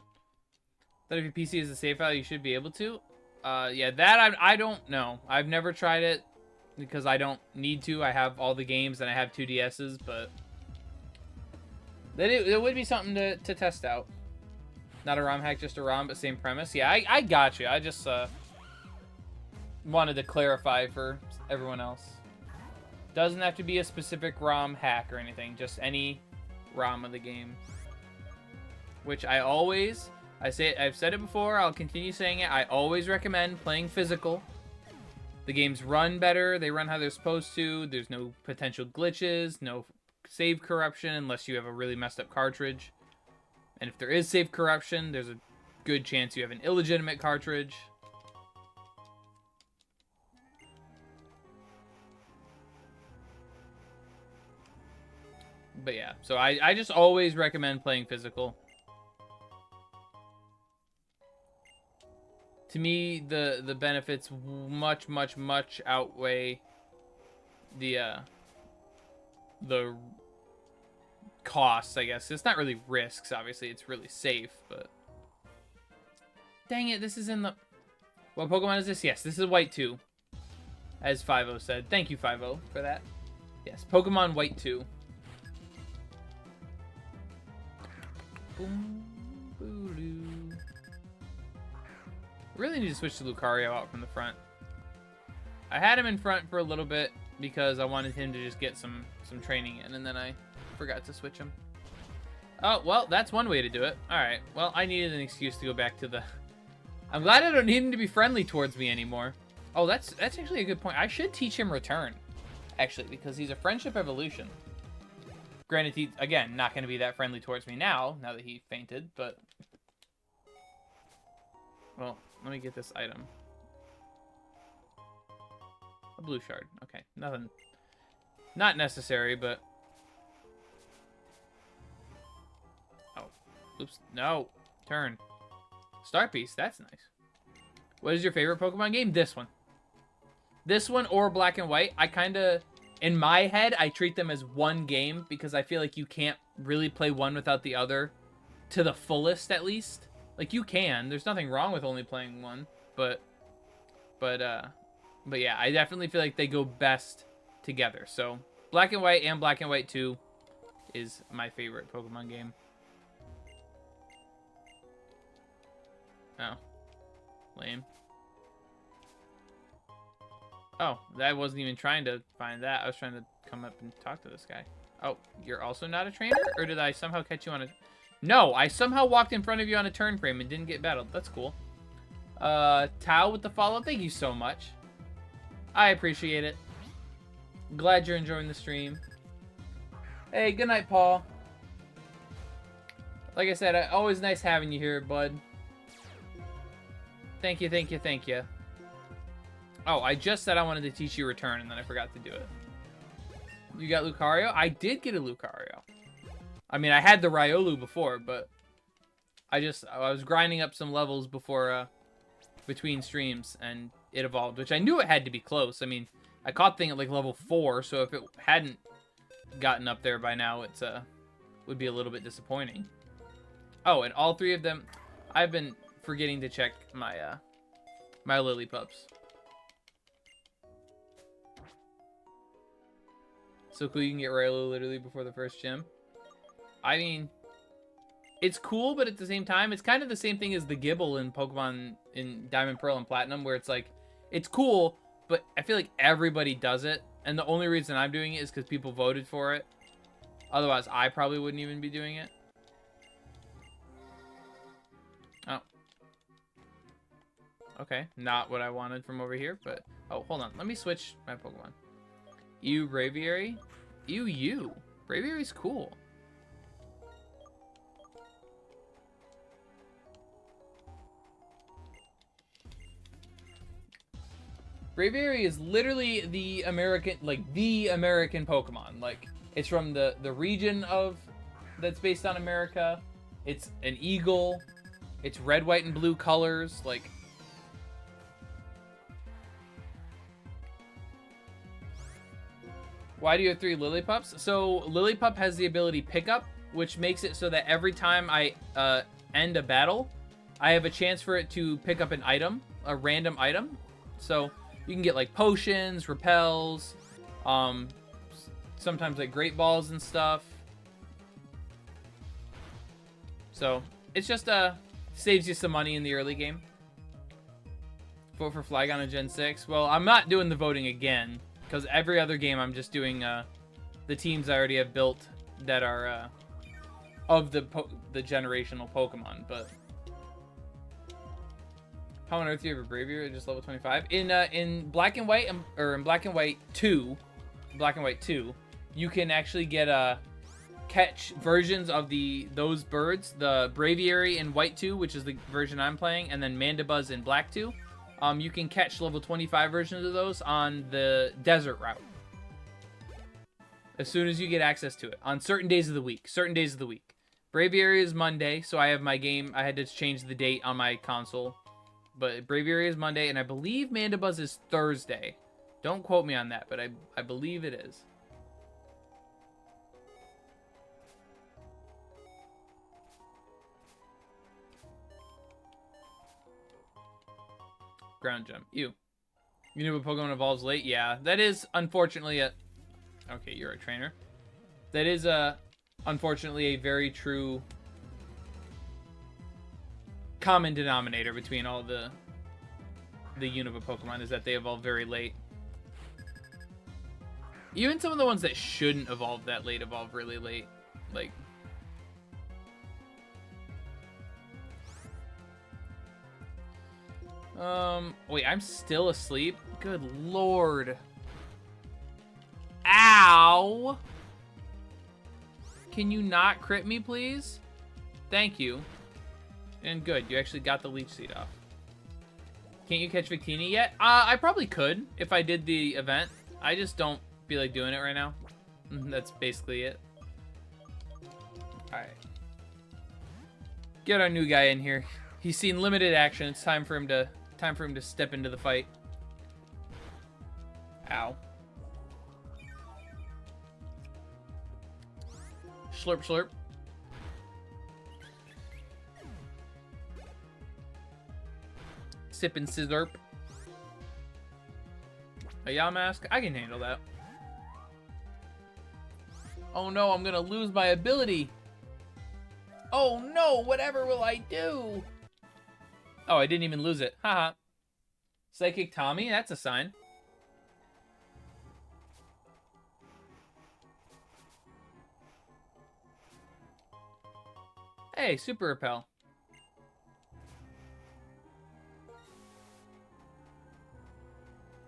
S1: That if your PC is a save file, you should be able to. Yeah, that I don't know. I've never tried it because I don't need to. I have all the games and I have 2 DSs, but it would be something to test out. Not a ROM hack, just a ROM, but same premise. Yeah, I got you. I just wanted to clarify for everyone else. Doesn't have to be a specific ROM hack or anything. Just any ROM of the game. Which I've said it before, I'll continue saying it, I always recommend playing physical. The games run better, they run how they're supposed to, there's no potential glitches, no save corruption unless you have a really messed up cartridge. And if there is save corruption, there's a good chance you have an illegitimate cartridge. But yeah, so I just always recommend playing physical. To me, the benefits much outweigh the costs, I guess. It's not really risks, obviously. It's really safe, but dang it, this is in the... What Pokemon is this? Yes, this is White 2, as 5-0 said. Thank you, 5-0, for that. Yes, Pokemon White 2. Boom, boo-doo. Really need to switch to Lucario out from the front. I had him in front for a little bit because I wanted him to just get some training in, and then I forgot to switch him. Oh, well, that's one way to do it. Alright, well, I needed an excuse to go back to the... I'm glad I don't need him to be friendly towards me anymore. Oh, that's actually a good point. I should teach him Return, actually, because he's a Friendship Evolution. Granted, he's, again, not going to be that friendly towards me now that he fainted, but... Well, let me get this item. A blue shard. Okay, nothing... Not necessary, but... Oh. Oops. No. Turn. Star Piece. That's nice. What is your favorite Pokemon game? This one. This one or Black and White. I kind of... In my head, I treat them as one game because I feel like you can't really play one without the other to the fullest, at least. Like, you can. There's nothing wrong with only playing one. But yeah, I definitely feel like they go best together. So, Black and White and Black and White 2 is my favorite Pokemon game. Oh. Lame. Oh, I wasn't even trying to find that. I was trying to come up and talk to this guy. Oh, you're also not a trainer? Or did I somehow catch you on a... No, I somehow walked in front of you on a turn frame and didn't get battled. That's cool. Tao with the follow. Thank you so much. I appreciate it. Glad you're enjoying the stream. Hey, good night, Paul. Like I said, always nice having you here, bud. Thank you, thank you, thank you. Oh, I just said I wanted to teach you Return, and then I forgot to do it. You got Lucario? I did get a Lucario. I mean, I had the Riolu before, but I was grinding up some levels before, between streams, and it evolved, which I knew it had to be close. I mean, I caught thing at like level 4, so if it hadn't gotten up there by now, it's would be a little bit disappointing. Oh, and all three of them, I've been forgetting to check my my Lillipups. So cool you can get Riolu literally before the first gym. I mean, it's cool, but at the same time, it's kind of the same thing as the Gibble in Pokemon in Diamond, Pearl, and Platinum, where it's like, it's cool, but I feel like everybody does it, and the only reason I'm doing it is because people voted for it. Otherwise, I probably wouldn't even be doing it. Oh. Okay, not what I wanted from over here, but... Oh, hold on. Let me switch my Pokemon. Ew, Braviary? Ew. Braviary's cool. Braviary is literally the American Pokemon. Like, it's from the region of that's based on America. It's an eagle. It's red, white, and blue colors. Like, why do you have 3 Lillipups? So Lillipup has the ability Pickup, which makes it so that every time I end a battle, I have a chance for it to pick up an item, a random item. So you can get like potions, repels, sometimes like great balls and stuff. So it's just saves you some money in the early game. Vote for Flygon in Gen 6. Well, I'm not doing the voting again, because every other game I'm just doing the teams I already have built that are of the generational Pokemon. But how on earth do you have a Braviary at just level 25? In Black and White, or in Black and White 2, you can actually get catch versions of those birds. The Braviary in White 2, which is the version I'm playing, and then Mandibuzz in Black 2. You can catch level 25 versions of those on the desert route. As soon as you get access to it. On certain days of the week. Braviary is Monday, so I have my game. I had to change the date on my console. But Braviary is Monday, and I believe Mandibuzz is Thursday. Don't quote me on that, but I believe it is. Ground jump. Ew. You knew a Pokemon evolves late? Yeah, that is unfortunately Okay, you're a trainer. That is, unfortunately, a very true common denominator between all the Unova Pokemon is that they evolve very late. Even some of the ones that shouldn't evolve that late evolve really late. Like... wait, I'm still asleep? Good lord. Ow! Can you not crit me, please? Thank you. And good, you actually got the leech seed off. Can't you catch Victini yet? I probably could if I did the event. I just don't feel like doing it right now. That's basically it. Alright. Get our new guy in here. He's seen limited action. It's time for him to step into the fight. Ow. Slurp, slurp. Sip and scissor. A Yamask? I can handle that. Oh no, I'm gonna lose my ability. Oh no, whatever will I do? Oh, I didn't even lose it. Haha. Psychic Tommy? That's a sign. Hey, Super Repel.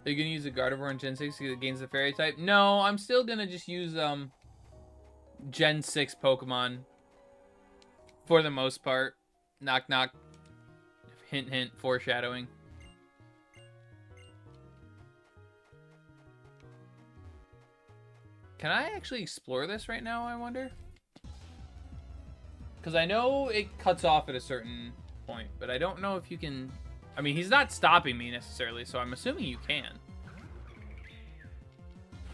S1: Are you gonna use the Gardevoir in Gen 6 because it gains the Fairy type? No, I'm still gonna just use Gen 6 Pokemon for the most part. Knock knock. Hint hint, foreshadowing. Can I actually explore this right now, I wonder? Because I know it cuts off at a certain point, but I don't know if you can... I mean, he's not stopping me necessarily, so I'm assuming you can.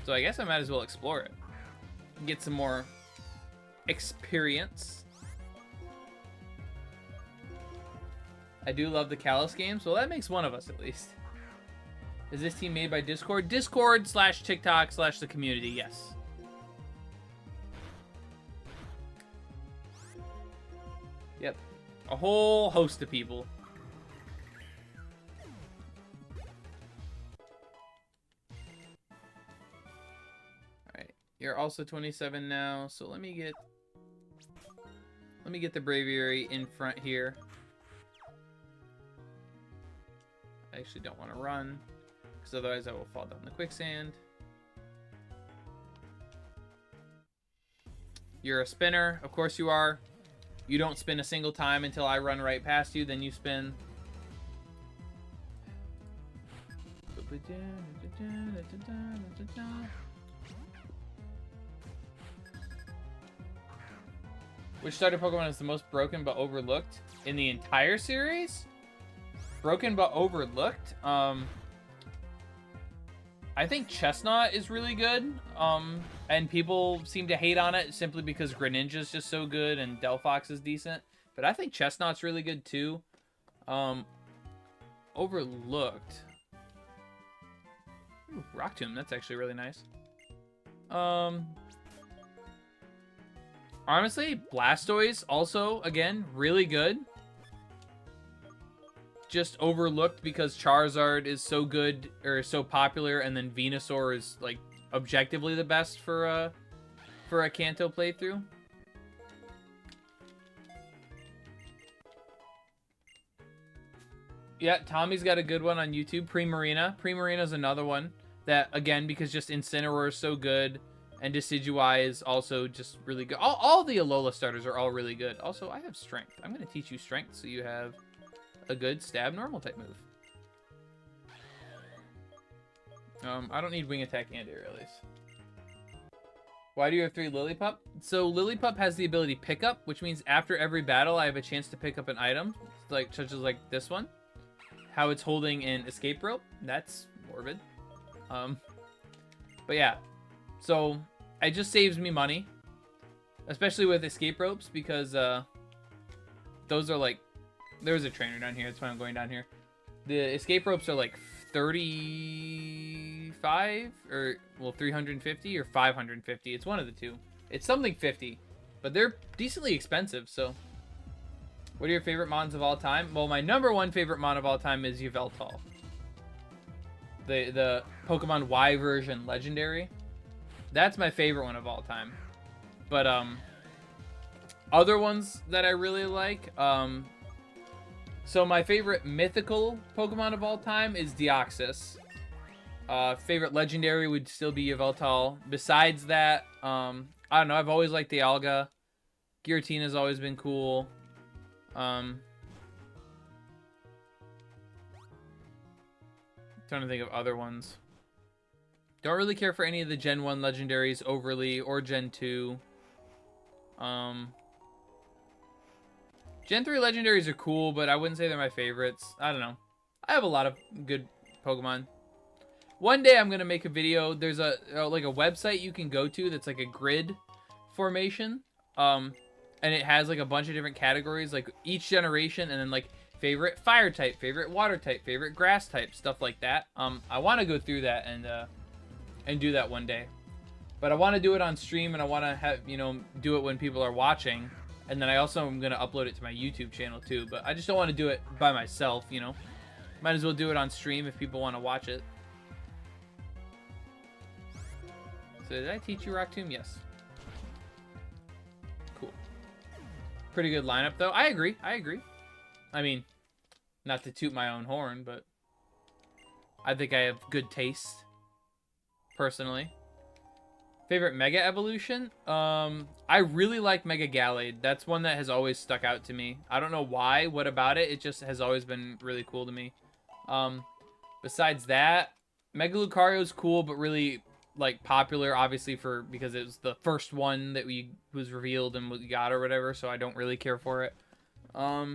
S1: So I guess I might as well explore it. Get some more experience. I do love the Kalos games. Well, that makes one of us at least. Is this team made by Discord? Discord/TikTok/the community, yes. Yep. A whole host of people. Alright. You're also 27 now, so let me get the Braviary in front here. I actually don't want to run, because otherwise I will fall down the quicksand. You're a spinner. Of course you are. You don't spin a single time until I run right past you, then you spin. Which starter Pokemon is the most broken but overlooked in the entire series? Broken but overlooked? I think Chestnut is really good. And people seem to hate on it simply because Greninja's just so good and Delphox is decent. But I think Chestnut's really good too. Overlooked. Ooh, Rock Tomb, that's actually really nice. Honestly, Blastoise also, again, really good. Just overlooked because Charizard is so good, or so popular, and then Venusaur is, like, objectively the best for a Kanto playthrough. Yeah, Tommy's got a good one on YouTube. Primarina. Primarina's another one that, again, because just Incineroar is so good, and Decidueye is also just really good. All the Alola starters are all really good. Also, I have Strength. I'm going to teach you Strength so you have a good stab normal type move. I don't need Wing Attack and Air Release. Why do you have 3 Lillipup? So Lillipup has the ability Pickup, which means after every battle I have a chance to pick up an item, like such as like this one. How it's holding an escape rope. That's morbid. But yeah. So it just saves me money. Especially with escape ropes because those are like... There's a trainer down here. That's why I'm going down here. The escape ropes are like 35 305 or well 350 or 550. It's one of the two. It's something 50, but they're decently expensive. So, what are your favorite mons of all time? Well, my #1 favorite mon of all time is Yveltal. The Pokemon Y version legendary. That's my favorite one of all time. But other ones that I really like, so my favorite mythical Pokemon of all time is Deoxys. Favorite legendary would still be Yveltal. Besides that, I don't know, I've always liked the Alga. Giratina's always been cool. Trying to think of other ones. Don't really care for any of the Gen 1 legendaries overly, or Gen 2. Gen 3 legendaries are cool, but I wouldn't say they're my favorites. I don't know. I have a lot of good Pokemon. One day I'm going to make a video. There's like a website you can go to that's like a grid formation. And it has like a bunch of different categories, like each generation, and then like favorite fire type, favorite water type, favorite grass type, stuff like that. I want to go through that and do that one day. But I want to do it on stream, and I want to have, you know, do it when people are watching. And then I also am going to upload it to my YouTube channel too. But I just don't want to do it by myself, you know. Might as well do it on stream if people want to watch it. So did I teach you Rock Tomb? Yes. Cool. Pretty good lineup though. I agree. I mean, not to toot my own horn, but I think I have good taste, personally. Favorite Mega Evolution? I really like Mega Gallade. That's one that has always stuck out to me. I don't know why, what about it? It just has always been really cool to me. Besides that, Mega Lucario's cool, but really like popular, obviously, because it was the first one that was revealed and we got or whatever, so I don't really care for it. I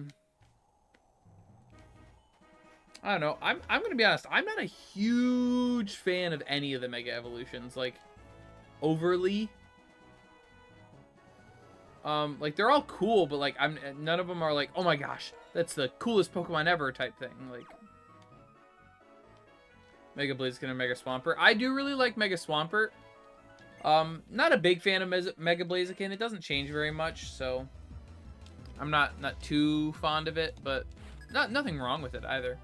S1: don't know. I'm gonna be honest. I'm not a huge fan of any of the Mega Evolutions. Like, overly. Like, they're all cool, but like none of them are like, oh my gosh, that's the coolest Pokemon ever type thing. Like, Mega Blaziken and Mega Swampert. I do really like Mega Swampert. Not a big fan of Mega Blaziken. It doesn't change very much, so I'm not too fond of it, but nothing wrong with it either.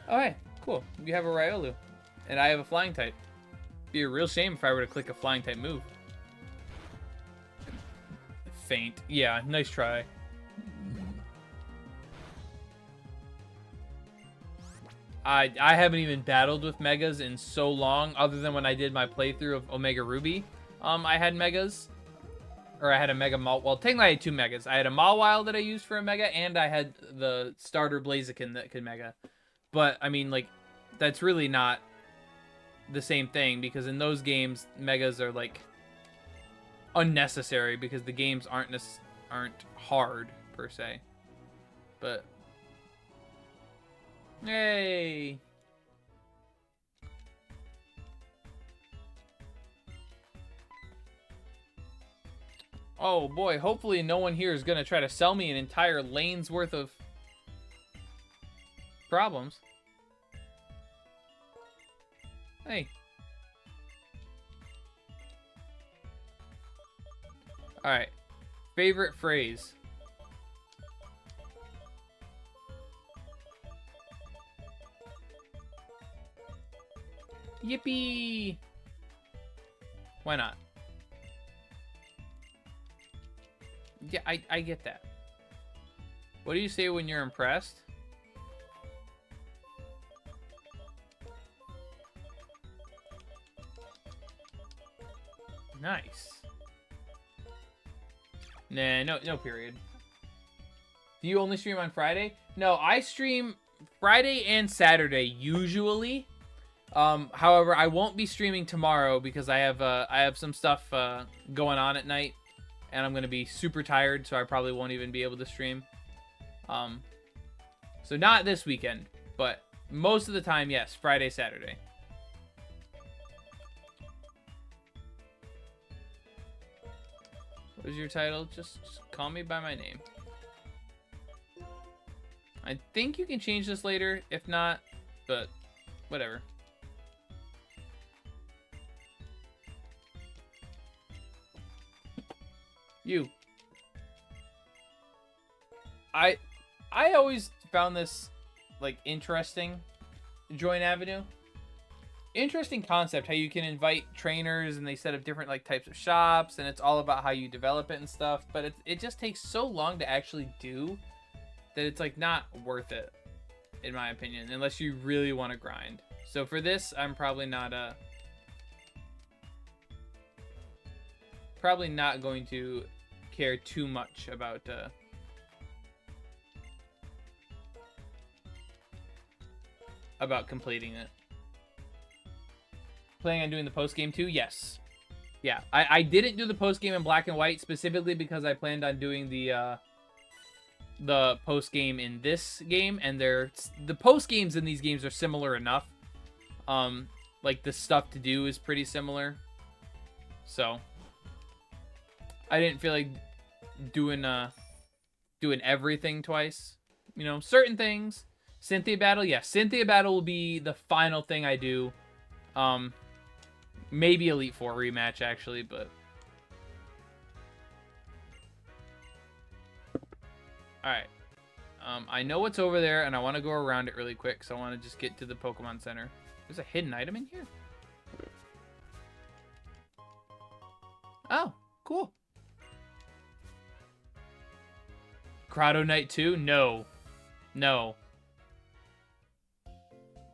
S1: Okay, cool. You have a Riolu, and I have a flying type. Be a real shame if I were to click a flying type move. Faint. Yeah, nice try. I haven't even battled with Megas in so long, other than when I did my playthrough of Omega Ruby. I had Megas. Or I had a Mega Mal... Well, technically I had 2 Megas. I had a Mawile that I used for a Mega, and I had the starter Blaziken that could Mega. But, I mean, like, that's really not the same thing, because in those games, Megas are, like, unnecessary, because the games aren't hard, per se. But... Yay! Oh boy, hopefully no one here is gonna try to sell me an entire lane's worth of problems. Hey. Alright. Favorite phrase. Yippee! Why not? Yeah, I get that. What do you say when you're impressed? Nice. Nah, no period. Do you only stream on Friday? No, I stream Friday and Saturday usually. However, I won't be streaming tomorrow because I have some stuff going on at night, and I'm gonna be super tired, so I probably won't even be able to stream. So not this weekend, but most of the time, yes, Friday, Saturday. What is your title? Just call me by my name. I think you can change this later. If not, but whatever. You. I always found this like interesting. Join Avenue. Interesting concept how you can invite trainers and they set up different like types of shops and it's all about how you develop it and stuff, but it just takes so long to actually do that it's like not worth it in my opinion unless you really want to grind. So for this I'm probably not going to care too much about completing it. Planning on doing the post game too? Yes. Yeah, I didn't do the post game in black and white specifically because I planned on doing the post game in this game, and the post games in these games are similar enough. Like the stuff to do is pretty similar, so I didn't feel like doing everything twice. You know, certain things. Cynthia Battle, yes. Cynthia Battle will be the final thing I do. Maybe Elite Four rematch, actually, but... Alright. I know what's over there, and I want to go around it really quick, so I want to just get to the Pokemon Center. There's a hidden item in here? Oh, cool. Grotto Knight 2? No. No.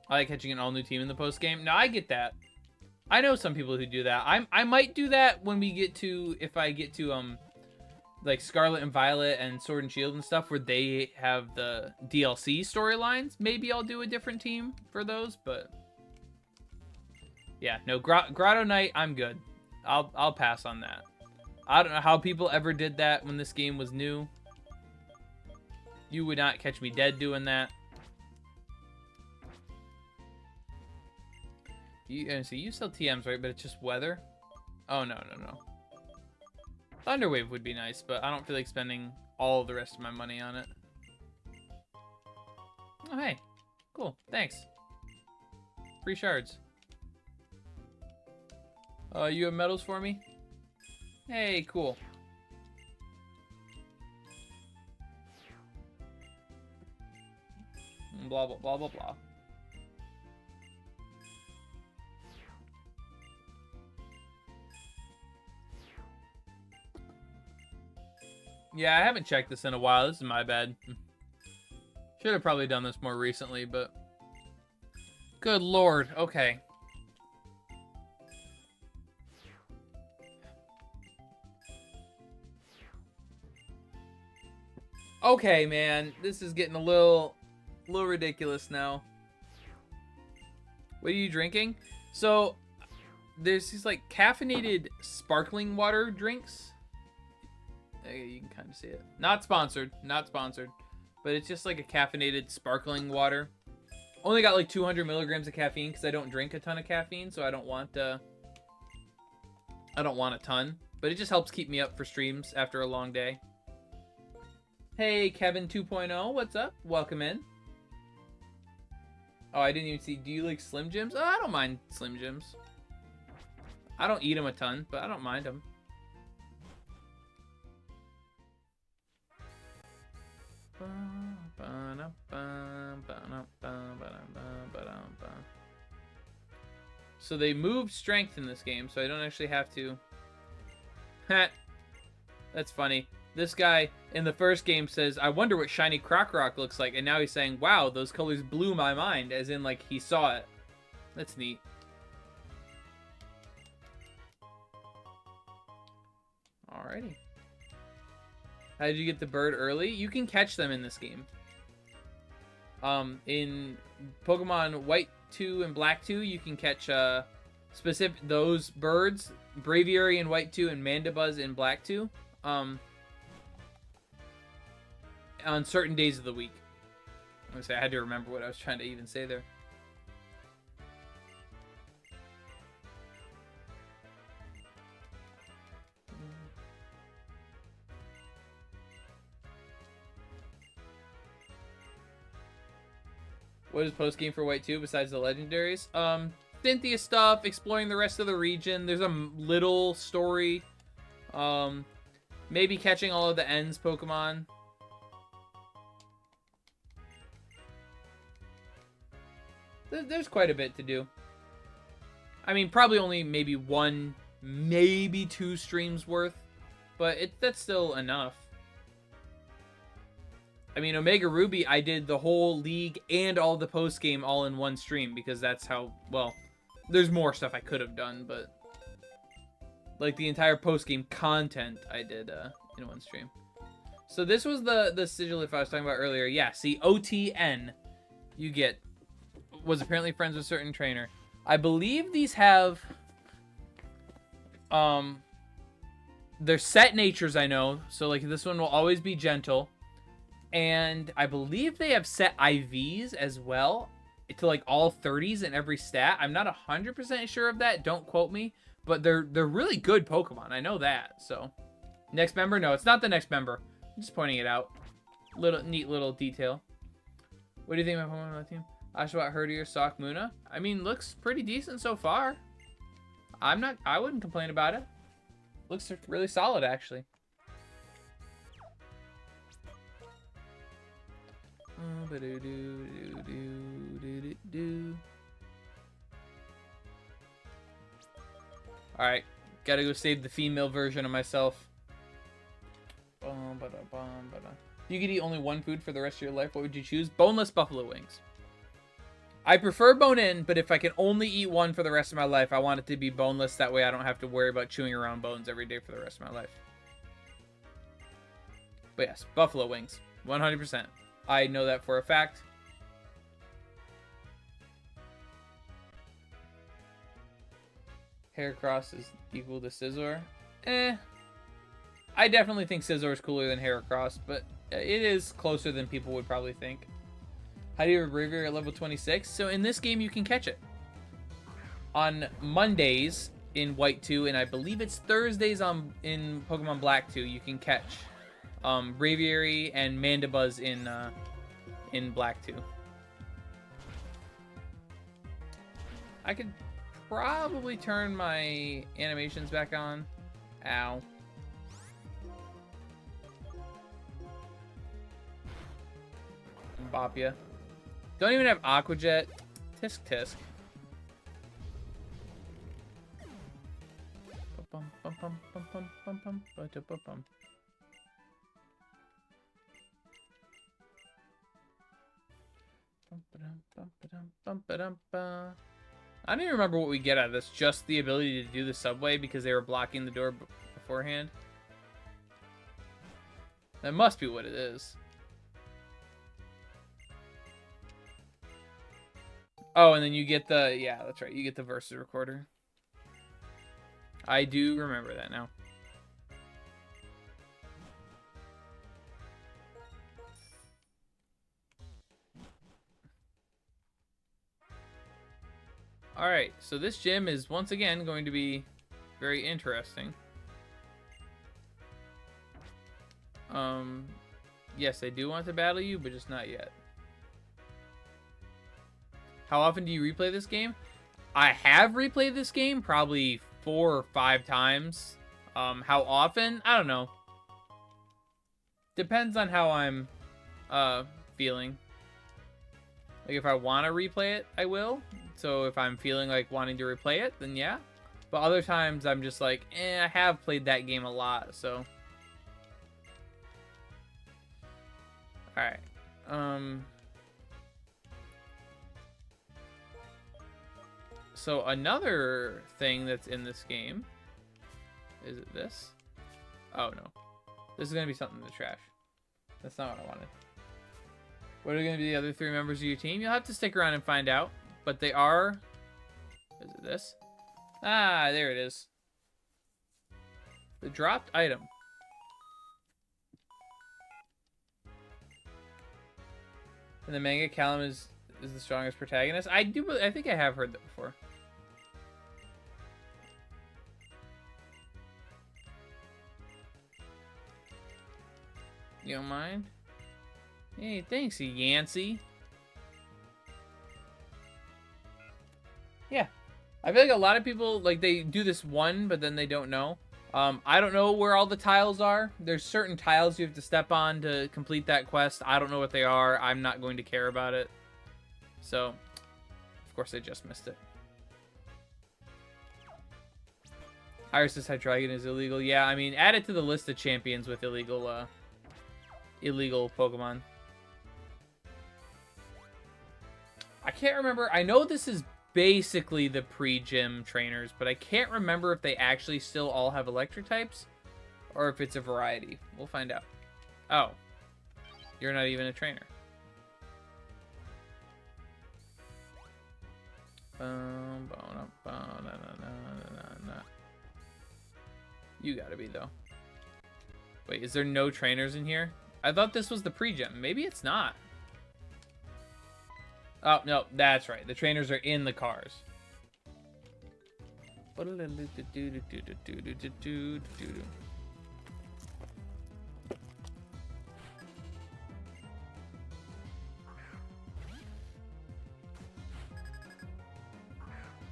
S1: I like catching an all-new team in the post-game. No, I get that. I know some people who do that. I might do that when we get to, if I get to, like Scarlet and Violet and Sword and Shield and stuff, where they have the DLC storylines. Maybe I'll do a different team for those, but yeah, no, Grotto Knight, I'm good. I'll pass on that. I don't know how people ever did that when this game was new. You would not catch me dead doing that. You sell TMs, right? But it's just weather? Oh, no. Thunderwave would be nice, but I don't feel like spending all the rest of my money on it. Oh, hey. Cool. Thanks. Free shards. You have medals for me? Hey, cool. Blah, blah, blah, blah, blah. Yeah, I haven't checked this in a while. This is my bad. Should have probably done this more recently, but... Good lord. Okay. Okay, man. This is getting a little ridiculous now. What are you drinking? So, there's these, like, caffeinated sparkling water drinks. You can kind of see it. Not sponsored. Not sponsored. But it's just like a caffeinated sparkling water. Only got like 200 milligrams of caffeine because I don't drink a ton of caffeine, so I don't want a ton. But it just helps keep me up for streams after a long day. Hey, Kevin 2.0, what's up? Welcome in. Oh, I didn't even see. Do you like Slim Jims? Oh, I don't mind Slim Jims. I don't eat them a ton, but I don't mind them. So they moved strength in this game, so I don't actually have to. That's funny. This guy in the first game says, I wonder what shiny Krokorok looks like, and now he's saying, wow, those colors blew my mind, as in like he saw it. That's neat. Alrighty. How did you get the bird early? You can catch them in this game. In Pokemon White 2 and Black 2, you can catch those birds, Braviary in White 2 and Mandibuzz in Black 2, on certain days of the week. I had to remember what I was trying to even say there. What is post game for White 2 besides the legendaries? Cynthia stuff, exploring the rest of the region. There's a little story. Maybe catching all of the ends Pokemon. There's quite a bit to do. I mean, probably only maybe 1, maybe 2 streams worth, but that's still enough. I mean, Omega Ruby, I did the whole league and all the post game all in one stream because that's how, well, there's more stuff I could have done, but like the entire post game content I did in one stream. So this was the Sigilif I was talking about earlier. Yeah, see, OTN, you get, was apparently friends with certain trainer. I believe these have, they're set natures, I know. So, like, this one will always be gentle. And I believe they have set IVs as well to, like, all 30s in every stat. I'm not 100% sure of that. Don't quote me. But they're really good Pokemon. I know that, so. Next member? No, it's not the next member. I'm just pointing it out. Neat little detail. What do you think of my Pokemon on the team? Oshawott, Herdier, Sock, Muna. I mean, looks pretty decent so far. I wouldn't complain about it. Looks really solid, actually. Alright, gotta go save the female version of myself. You could eat only one food for the rest of your life. What would you choose? Boneless buffalo wings. I prefer bone-in, but if I can only eat one for the rest of my life, I want it to be boneless. That way I don't have to worry about chewing around bones every day for the rest of my life. But yes, buffalo wings. 100%. I know that for a fact. Heracross is equal to Scizor. I definitely think Scizor is cooler than Heracross, but it is closer than people would probably think. How do you have a Braviary at level 26? So in this game, you can catch it. On Mondays in White 2, and I believe it's Thursdays in Pokemon Black 2, you can catch Braviary and Mandibuzz in Black 2. I could probably turn my animations back on. Ow. Bop ya. Don't even have Aqua Jet. Tisk tisk. I don't even remember what we get out of this. Just the ability to do the subway because they were blocking the door beforehand. That must be what it is. Oh, and then you get the, yeah, that's right. You get the Versus Recorder. I do remember that now. Alright, so this gym is once again going to be very interesting. Yes, I do want to battle you, but just not yet. How often do you replay this game? I have replayed this game probably 4 or 5 times. How often? I don't know. Depends on how I'm feeling. Like if I want to replay it, I will. So if I'm feeling like wanting to replay it, then yeah. But other times I'm just like, I have played that game a lot, so. Alright. So another thing that's in this game, is it this? Oh no, this is gonna be something in the trash. That's not what I wanted. What are gonna be the other 3 members of your team? You'll have to stick around and find out, but they are, is it this? Ah, there it is. The dropped item. And the manga Callum is the strongest protagonist. I think I have heard that before. You don't mind? Hey, thanks, Yancey. Yeah. I feel like a lot of people, like, they do this one, but then they don't know. I don't know where all the tiles are. There's certain tiles you have to step on to complete that quest. I don't know what they are. I'm not going to care about it. So, of course, I just missed it. Iris's Hydreigon is illegal. Yeah, I mean, add it to the list of champions with illegal Pokemon. I can't remember. I know this is basically the pre-gym trainers, but I can't remember if they actually still all have electric types or if it's a variety. We'll find out. Oh, you're not even a trainer. You gotta be, though. Wait, is there no trainers in here? I thought this was the pre-gym. Maybe it's not. Oh, no, that's right. The trainers are in the cars.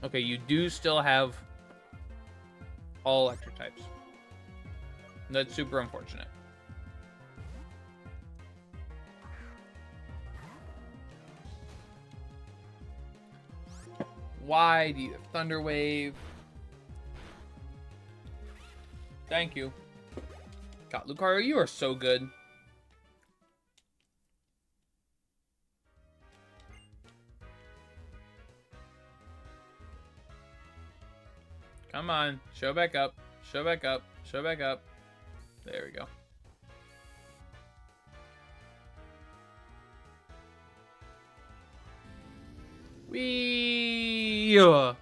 S1: Okay, you do still have all electric types. That's super unfortunate. Why do you have Thunder Wave? Thank you. God, Lucario, you are so good. Come on, show back up, show back up, show back up. There we go. Wee! Now,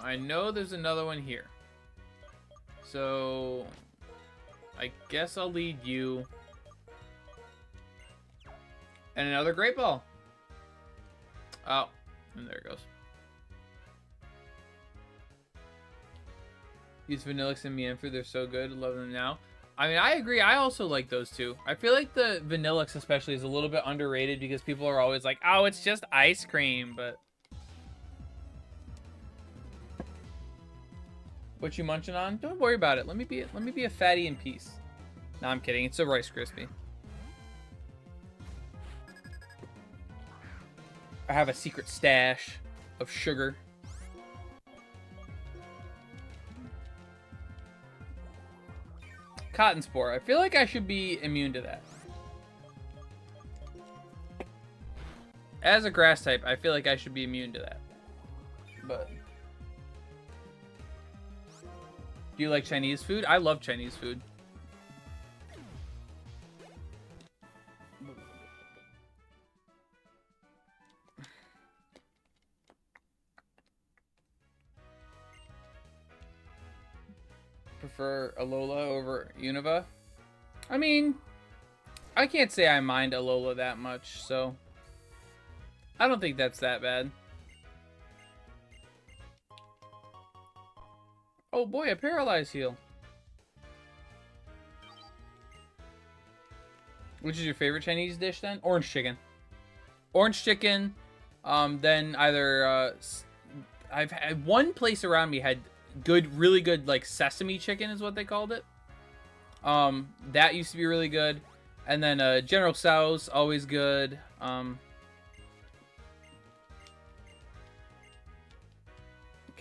S1: I know there's another one here. So, I guess I'll lead you. And another Great Ball. Oh, and there it goes. Use Vanillix and Mienfoo, they're so good. Love them now. I mean, I agree. I also like those two. I feel like the Vanillix especially is a little bit underrated because people are always like, oh, it's just ice cream, but... What you munching on? Don't worry about it. Let me be a fatty in peace. No, I'm kidding. It's a Rice Krispie. I have a secret stash of sugar. Cotton Spore. I feel like I should be immune to that. As a grass type, I feel like I should be immune to that. But... Do you like Chinese food? I love Chinese food. Prefer Alola over Unova? I mean, I can't say I mind Alola that much, so I don't think that's that bad. Oh boy, a Paralyze Heal. Which is your favorite Chinese dish then? Orange chicken. Orange chicken, then either, I've had one place around me had good, really good, like, sesame chicken is what they called it. That used to be really good. And then, General Tso's, always good. Okay,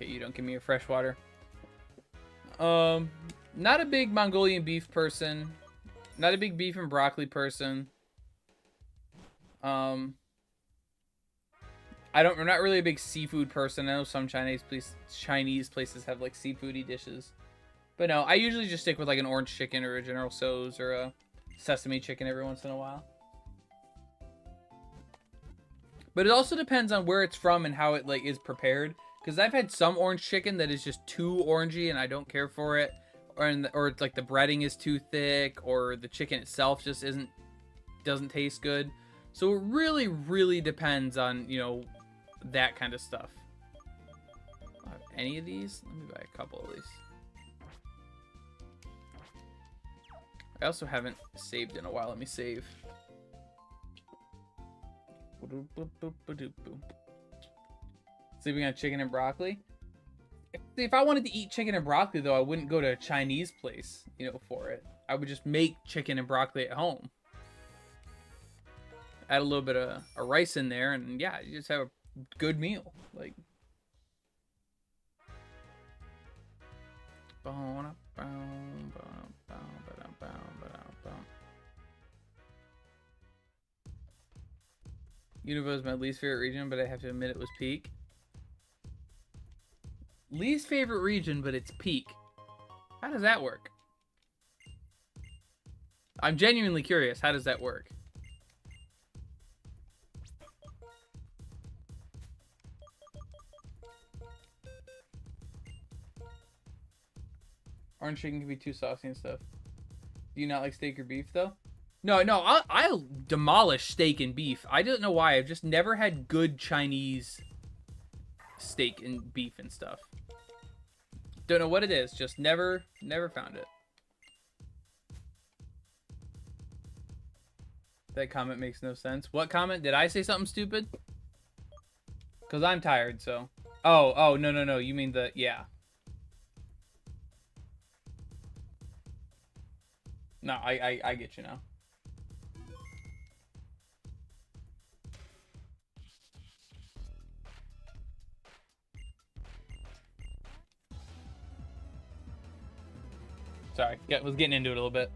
S1: you don't give me a freshwater. Not a big Mongolian beef person. Not a big beef and broccoli person. I'm not really a big seafood person. I know some Chinese places have like seafoody dishes. But no, I usually just stick with like an orange chicken or a General Tso's or a sesame chicken every once in a while. But it also depends on where it's from and how it like is prepared. Because I've had some orange chicken that is just too orangey and I don't care for it. Or like the breading is too thick, or the chicken itself just doesn't taste good. So it really, really depends on, you know, that kind of stuff. Any of these? Let me buy a couple of these. I also haven't saved in a while. Let me save. Sleeping on chicken and broccoli. If I wanted to eat chicken and broccoli, though, I wouldn't go to a Chinese place, you know, for it. I would just make chicken and broccoli at home. Add a little bit of rice in there, and yeah, you just have a good meal. Like, Unova is my least favorite region, but I have to admit it was peak. Least favorite region, but it's peak. How does that work? I'm genuinely curious. How does that work? Orange chicken can be too saucy and stuff. Do you not like steak or beef, though? No, I'll demolish steak and beef. I don't know why. I've just never had good Chinese steak and beef and stuff. Don't know what it is. Just never found it. That comment makes no sense. What comment? Did I say something stupid? Because I'm tired, so. Oh, no. You mean the, yeah. No, I get you now. Sorry, was getting into it a little bit.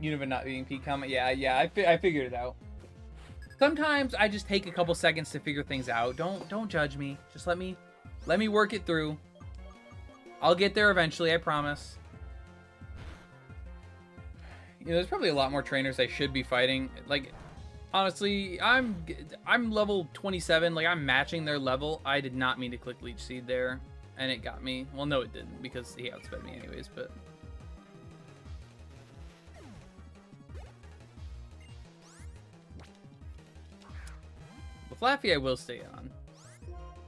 S1: Unova not being peak comment. Yeah, I figured it out. Sometimes I just take a couple seconds to figure things out. Don't judge me. Just let me work it through. I'll get there eventually, I promise. You know, there's probably a lot more trainers I should be fighting. Like, honestly, I'm level 27. Like, I'm matching their level. I did not mean to click Leech Seed there, and it got me. Well, no, it didn't, because he outsped me anyways, but... The Flaffy I will stay on.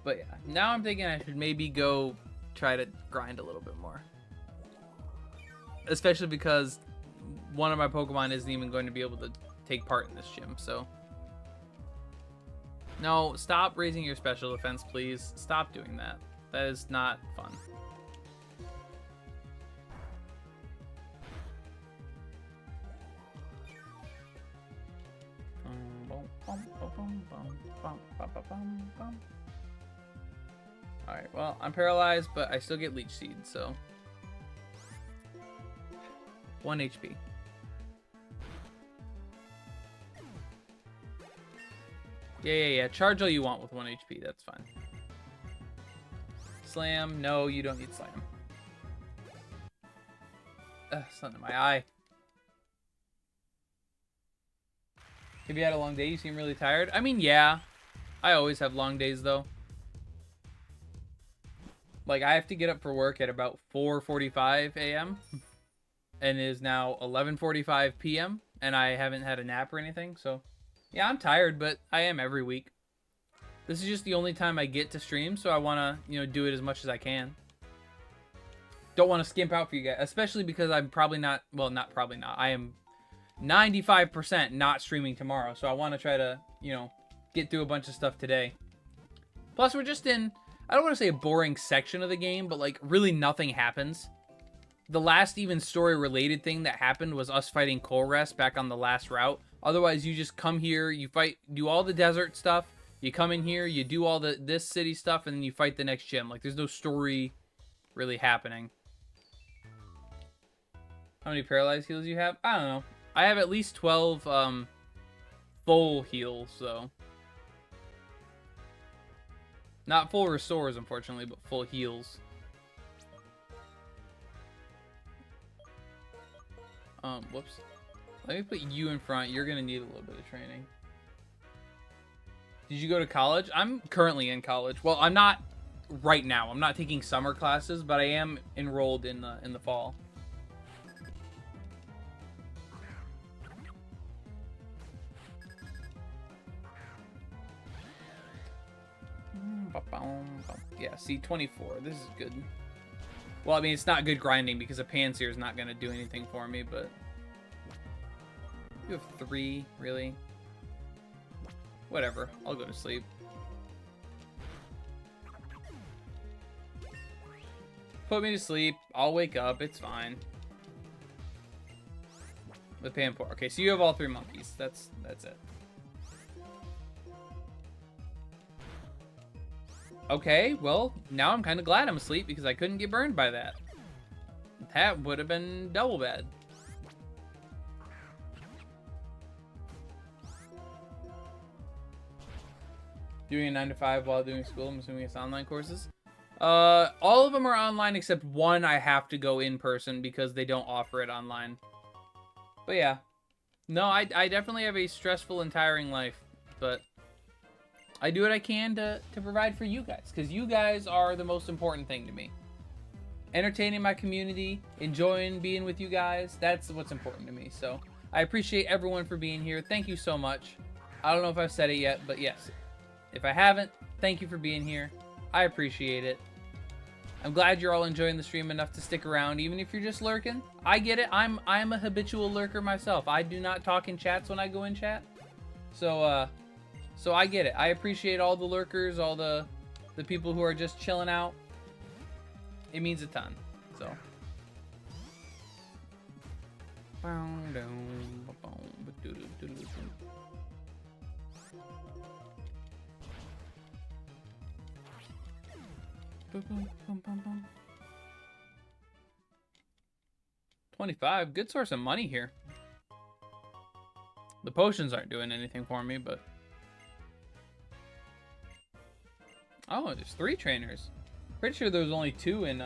S1: But yeah, now I'm thinking I should maybe go try to grind a little bit more. Especially because one of my Pokemon isn't even going to be able to take part in this gym, so. No, stop raising your special defense, please. Stop doing that. That is not fun. Alright, well, I'm paralyzed, but I still get Leech Seed, so. 1 HP. Yeah. Charge all you want with 1 HP. That's fine. Slam. No, you don't need slam. Ugh, sun in my eye. Have you had a long day? You seem really tired. I mean, yeah. I always have long days, though. Like, I have to get up for work at about 4:45 a.m. And it is now 11:45 p.m. And I haven't had a nap or anything, so... Yeah, I'm tired, but I am every week. This is just the only time I get to stream, so I want to, you know, do it as much as I can. Don't want to skimp out for you guys, especially because I'm probably not, well, not probably not. I am 95% not streaming tomorrow, so I want to try to, you know, get through a bunch of stuff today. Plus, we're just in, I don't want to say a boring section of the game, but, like, really nothing happens. The last even story-related thing that happened was us fighting Colress back on the last route. Otherwise, you just come here, you fight, do all the desert stuff, you come in here, you do all this city stuff, and then you fight the next gym. Like, there's no story really happening. How many paralyzed heals you have? I don't know. I have at least 12 full heals, so. Not full restores, unfortunately, but full heals. Whoops. Let me put you in front. You're going to need a little bit of training. Did you go to college? I'm currently in college. Well, I'm not right now. I'm not taking summer classes, but I am enrolled in the fall. Yeah, see, 24. This is good. Well, I mean, it's not good grinding because a Pansear is not going to do anything for me, but... You have 3, really? Whatever. I'll go to sleep. Put me to sleep. I'll wake up. It's fine. With Pampor. Okay, so you have all 3 monkeys. That's it. Okay, well, now I'm kind of glad I'm asleep because I couldn't get burned by that. That would have been double bad. Doing a 9 to 5 while doing school. I'm assuming it's online courses. All of them are online except one I have to go in person because they don't offer it online. But yeah. No, I definitely have a stressful and tiring life. But I do what I can to provide for you guys. Because you guys are the most important thing to me. Entertaining my community. Enjoying being with you guys. That's what's important to me. So I appreciate everyone for being here. Thank you so much. I don't know if I've said it yet. But yes. If I haven't, thank you for being here. I appreciate it. I'm glad you're all enjoying the stream enough to stick around, even if you're just lurking. I get it. I'm a habitual lurker myself. I do not talk in chats when I go in chat. So I get it. I appreciate all the lurkers, all the people who are just chilling out. It means a ton. So. 25, good source of money here. The potions aren't doing anything for me, but... Oh, there's 3 trainers. Pretty sure there was only 2 in,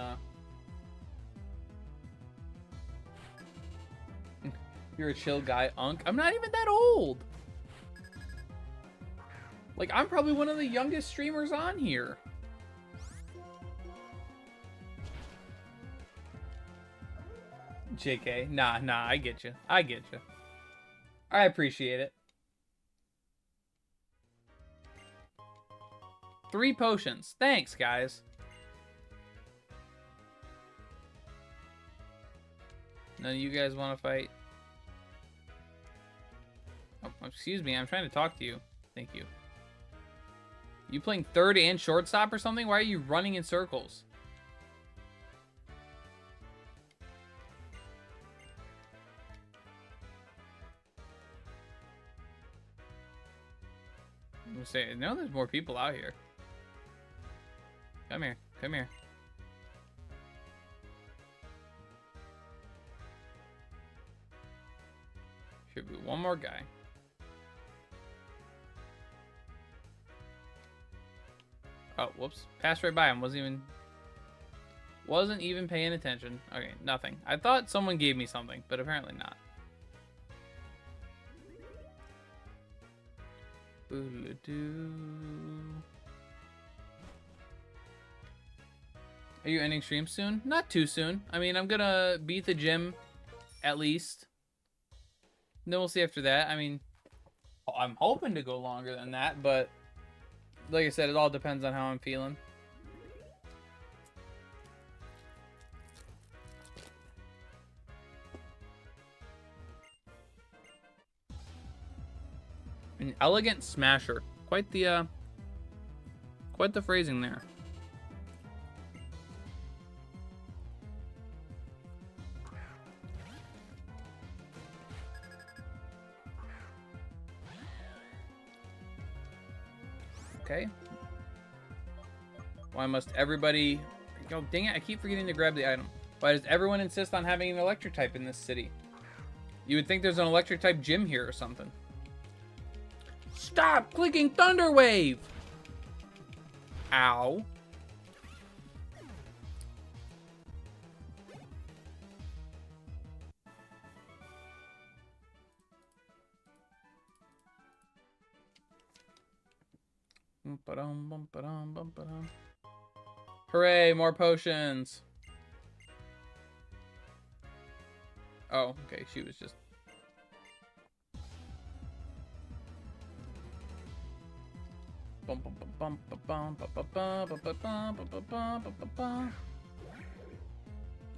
S1: You're a chill guy, Unk. I'm not even that old! Like, I'm probably one of the youngest streamers on here. JK. Nah, I get you. I get you. I appreciate it. 3 potions. Thanks, guys. None of you guys want to fight? Oh, excuse me. I'm trying to talk to you. Thank you. You playing third and shortstop or something? Why are you running in circles? I'm saying, no, there's more people out here. Come here. Come here. Should be one more guy. Oh, whoops. Passed right by him. Wasn't even paying attention. Okay, nothing. I thought someone gave me something, but apparently not. Are you ending stream soon? Not too soon. I mean, I'm gonna beat the gym, at least. Then we'll see after that. I mean, I'm hoping to go longer than that, but like I said, it all depends on how I'm feeling. An elegant smasher. Quite the phrasing there. Okay. Why must everybody... Oh, dang it, I keep forgetting to grab the item. Why does everyone insist on having an electric type in this city? You would think there's an electric type gym here or something. Stop clicking Thunder Wave! Ow. Hooray, more potions. Oh, okay, she was just...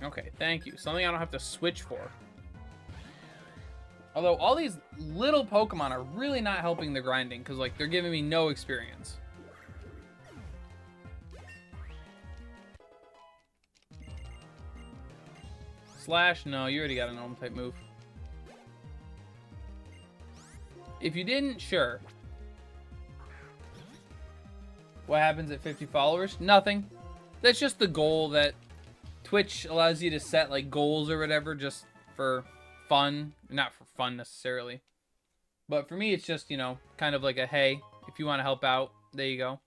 S1: Okay, thank you. Something I don't have to switch for. Although all these little Pokemon are really not helping the grinding because, like, they're giving me no experience. Slash? No, you already got a normal type move. If you didn't, sure. What happens at 50 followers? Nothing. That's just the goal that Twitch allows you to set, like, goals or whatever just for fun. Not for fun necessarily. But for me, it's just, you know, kind of like a, hey, if you want to help out, there you go.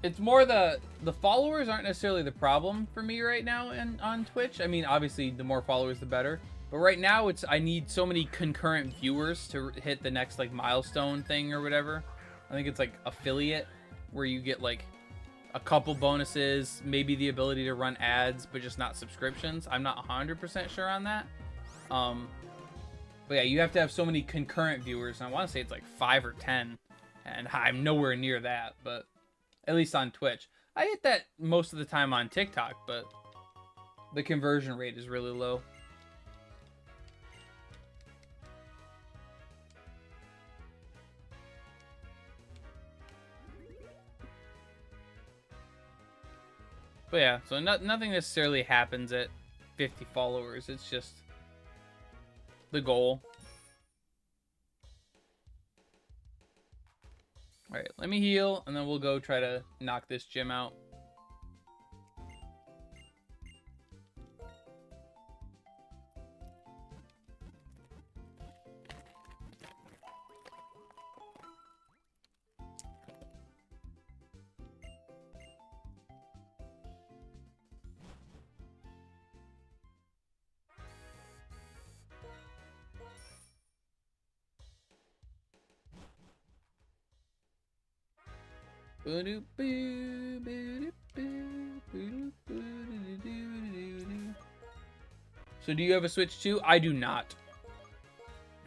S1: It's more the followers aren't necessarily the problem for me right now on Twitch. I mean, obviously, the more followers, the better. But right now, it's I need so many concurrent viewers to hit the next, like, milestone thing or whatever. I think it's, like, affiliate, where you get, like, a couple bonuses, maybe the ability to run ads, but just not subscriptions. I'm not 100% sure on that. But yeah, you have to have so many concurrent viewers, and I want to say it's, like, 5 or 10. And I'm nowhere near that, but at least on Twitch. I hit that most of the time on TikTok, but the conversion rate is really low. But yeah, so nothing necessarily happens at 50 followers. It's just the goal. Alright, let me heal, and then we'll go try to knock this gym out. So do you have a Switch too? I do not.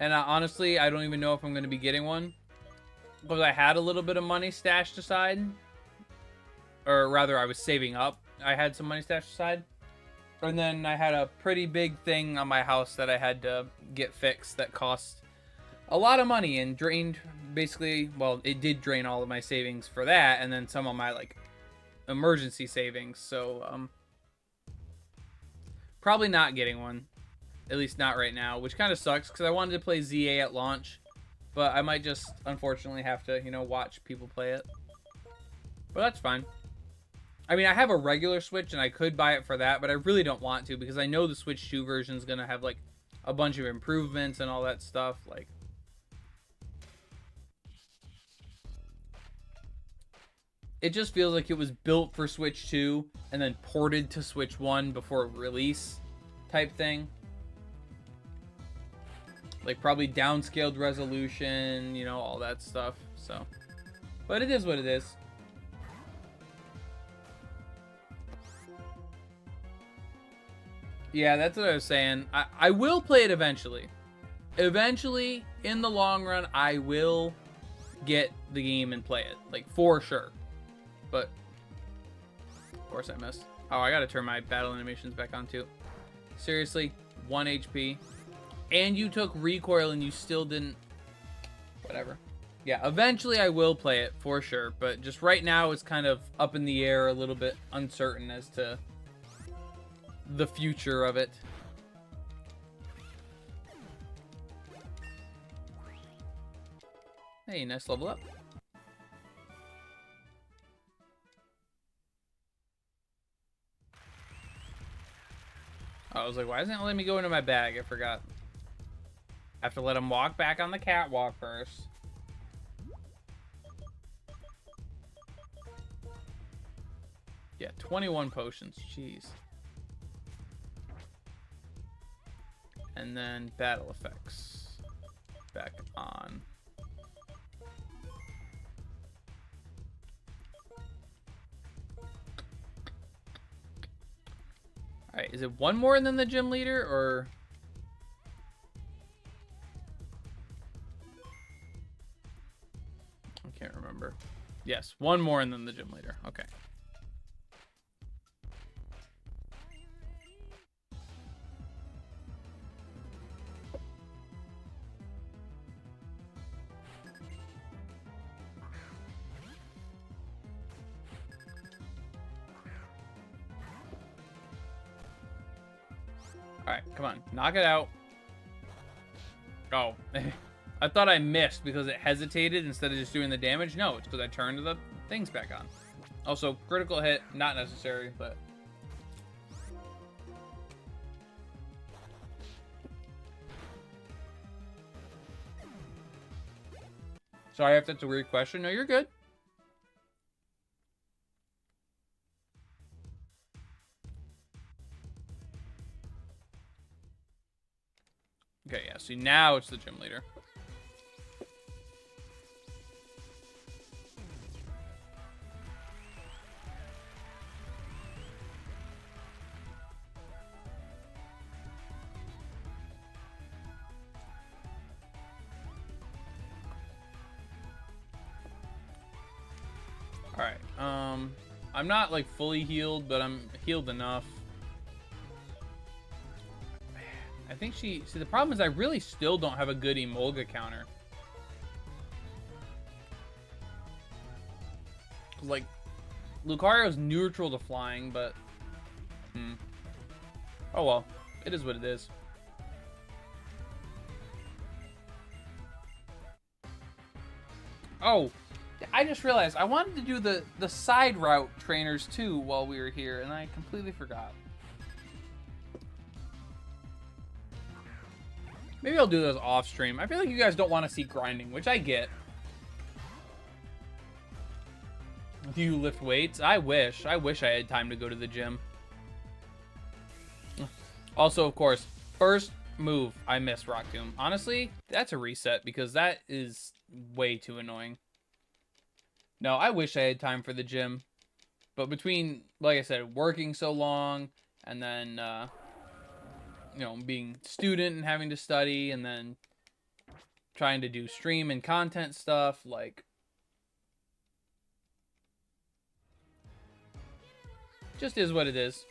S1: And honestly, I don't even know if I'm going to be getting one. Because I had a little bit of money stashed aside. Or rather, I was saving up. I had some money stashed aside. And then I had a pretty big thing on my house that I had to get fixed that cost a lot of money and drained basically, well, it did drain all of my savings for that, and then some of my, like, emergency savings. So probably not getting one, at least not right now, which kind of sucks because I wanted to play ZA at launch, but I might just unfortunately have to, you know, watch people play it. But that's fine. I mean, I have a regular Switch and I could buy it for that, but I really don't want to because I know the Switch 2 version is gonna have, like, a bunch of improvements and all that stuff. Like, it just feels like it was built for Switch 2 and then ported to Switch 1 before release type thing. Like, probably downscaled resolution, you know, all that stuff. So, but it is what it is. Yeah, that's what I was saying. I will play it eventually. Eventually, in the long run, I will get the game and play it. Like, for sure. But, of course I missed. Oh, I gotta turn my battle animations back on too. Seriously, 1 HP. And you took recoil and you still didn't... Whatever. Yeah, eventually I will play it, for sure. But just right now, it's kind of up in the air, a little bit uncertain as to the future of it. Hey, nice level up. I was like, why isn't it letting me go into my bag? I forgot. I have to let him walk back on the catwalk first. Yeah, 21 potions. Jeez. And then battle effects. Back on. Alright, is it one more than the gym leader, or... I can't remember. Yes, one more than the gym leader. Okay. Alright, come on. Knock it out. Oh. I thought I missed because it hesitated instead of just doing the damage. No, it's because I turned the things back on. Also, critical hit, not necessary, but... Sorry if that's a weird question. No, you're good. Okay, yeah, see, now it's the gym leader. Alright, I'm not, like, fully healed, but I'm healed enough. I think she... See, the problem is I really still don't have a good Emolga counter. Like, Lucario's neutral to flying, but... Oh, well. It is what it is. Oh! I just realized I wanted to do the side route trainers, too, while we were here, and I completely forgot. Maybe I'll do those off stream. I feel like you guys don't want to see grinding, which I get. Do you lift weights? I wish. I wish I had time to go to the gym. Also, of course, first move, I missed Rock Tomb. Honestly, that's a reset because that is way too annoying. No, I wish I had time for the gym. But between, like I said, working so long and then... you know, being student and having to study, and then trying to do stream and content stuff, like, just is what it is.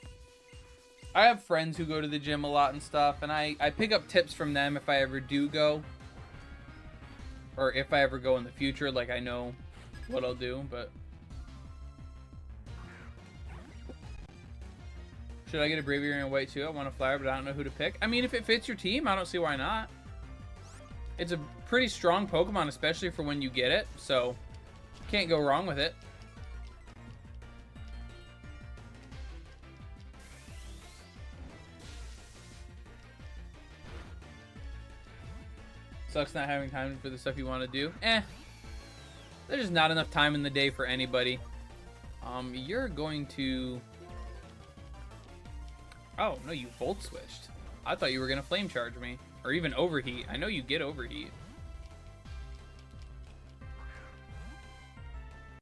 S1: I have friends who go to the gym a lot and stuff, and I pick up tips from them if I ever do go, or if I ever go in the future, like, I know what I'll do, but... Should I get a Braviary and White too? I want a Flower, but I don't know who to pick. I mean, if it fits your team, I don't see why not. It's a pretty strong Pokemon, especially for when you get it, so can't go wrong with it. Sucks not having time for the stuff you want to do. There's just not enough time in the day for anybody. You're going to... Oh, no, you Volt switched. I thought you were going to Flame Charge me. Or even Overheat. I know you get Overheat.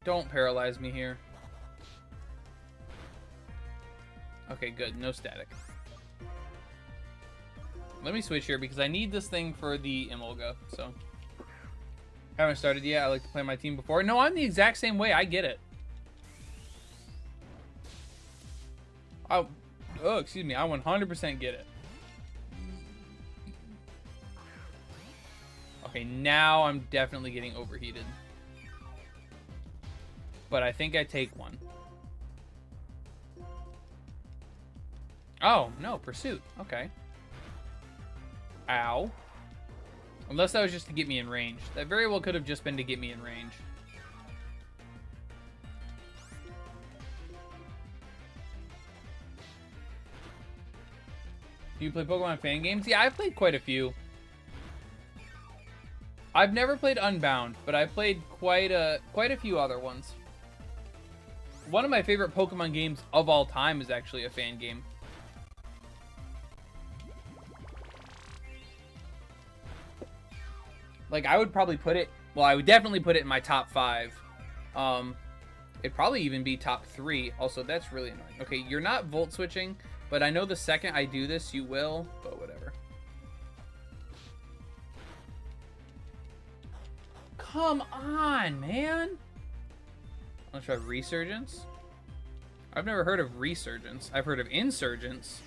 S1: Don't paralyze me here. Okay, good. No static. Let me switch here because I need this thing for the Emolga, so. Haven't started yet. I like to play my team before. No, I'm the exact same way. I get it. Oh, excuse me. I 100% get it. Okay, now I'm definitely getting overheated. But I think I take one. Oh, no. Pursuit. Okay. Ow. Unless that was just to get me in range. That very well could have just been to get me in range. Do you play Pokemon fan games? Yeah, I've played quite a few. I've never played Unbound, but I've played quite a few other ones. One of my favorite Pokemon games of all time is actually a fan game. Like, I would probably put it... Well, I would definitely put it in my top 5. It'd probably even be top 3. Also, that's really annoying. Okay, you're not Volt switching, but I know the second I do this, you will. But whatever. Come on, man! Let's try Resurgence. I've never heard of Resurgence. I've heard of Insurgence.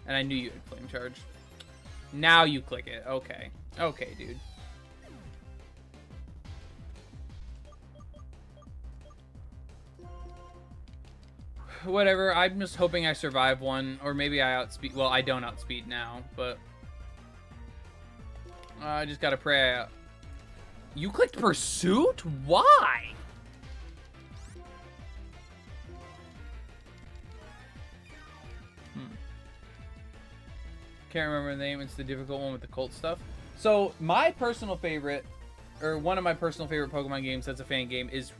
S1: And I knew you had Flame Charge. Now you click it. Okay. Okay, dude. Whatever. I'm just hoping I survive one, or maybe I outspeed. Well, I don't outspeed now, but I just gotta pray. You clicked pursuit? Why? Can't remember the name. It's the difficult one with the cult stuff. So my personal favorite, or one of my personal favorite Pokemon games that's a fan game, is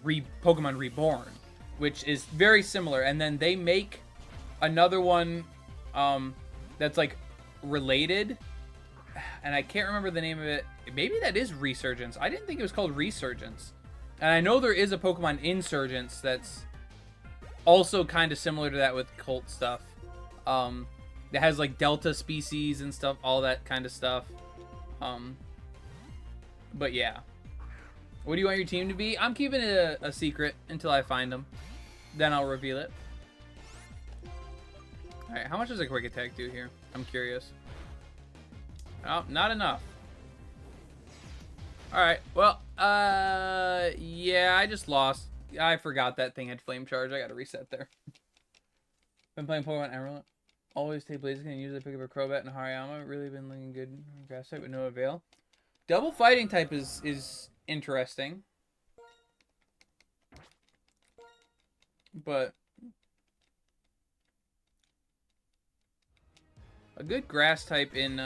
S1: Pokemon Reborn, which is very similar. And then they make another one that's like related, and I can't remember the name of it. Maybe that is Resurgence. I didn't think it was called Resurgence. And I know there is a Pokemon Insurgence that's also kind of similar to that with cult stuff. That has like Delta species and stuff, all that kind of stuff. But yeah. What do you want your team to be? I'm keeping it a secret until I find them. Then I'll reveal it. Alright, how much does a quick attack do here? I'm curious. Oh, not enough. Alright, well, yeah, I just lost. I forgot that thing had flame charge. I gotta reset there. Been playing Pokemon Emerald. Always take Blaziken and usually pick up a Crobat and Hariyama. Really been looking good. Grass type with no avail. Double fighting type is interesting. But a good grass type in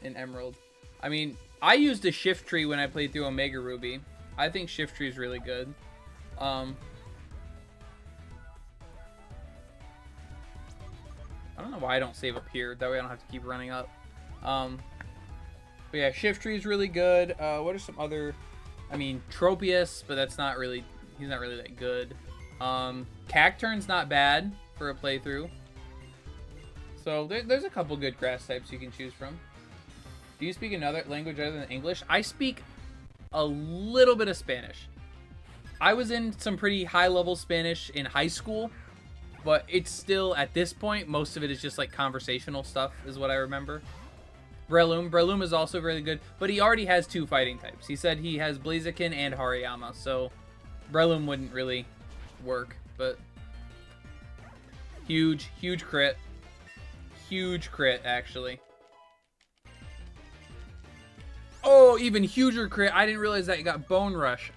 S1: Emerald. I mean, I used a Shift Tree when I played through Omega Ruby. I think Shift Tree is really good. I don't know why I don't save up here. That way I don't have to keep running up. But yeah, Shift Tree is really good. What are some other... I mean, Tropius, but that's not really... He's not really that good. Cacturn's not bad for a playthrough. So there's a couple good grass types you can choose from. Do you speak another language other than English? I speak a little bit of Spanish. I was in some pretty high-level Spanish in high school. But it's still, at this point, most of it is just like conversational stuff, is what I remember. Breloom is also really good, but he already has 2 fighting types. He said he has Blaziken and Hariyama, so Breloom wouldn't really work, but huge crit. Huge crit, actually. Oh, even huger crit. I didn't realize that he got Bone Rush.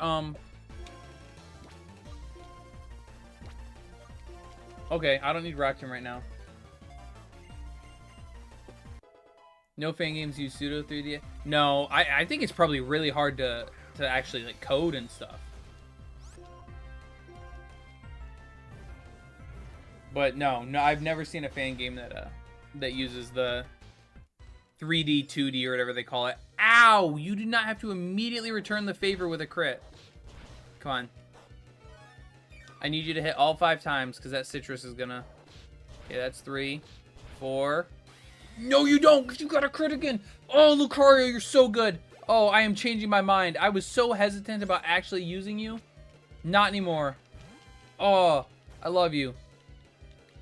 S1: Okay, I don't need Rock Tomb right now. No fan games use pseudo 3D. No, I think it's probably really hard to actually like code and stuff. But no, I've never seen a fan game that uses the 3D, 2D, or whatever they call it. Ow! You do not have to immediately return the favor with a crit. Come on. I need you to hit all 5 times, because that citrus is gonna... Okay, that's 3, 4... No, you don't, because you got a crit again! Oh, Lucario, you're so good! Oh, I am changing my mind. I was so hesitant about actually using you. Not anymore. Oh, I love you.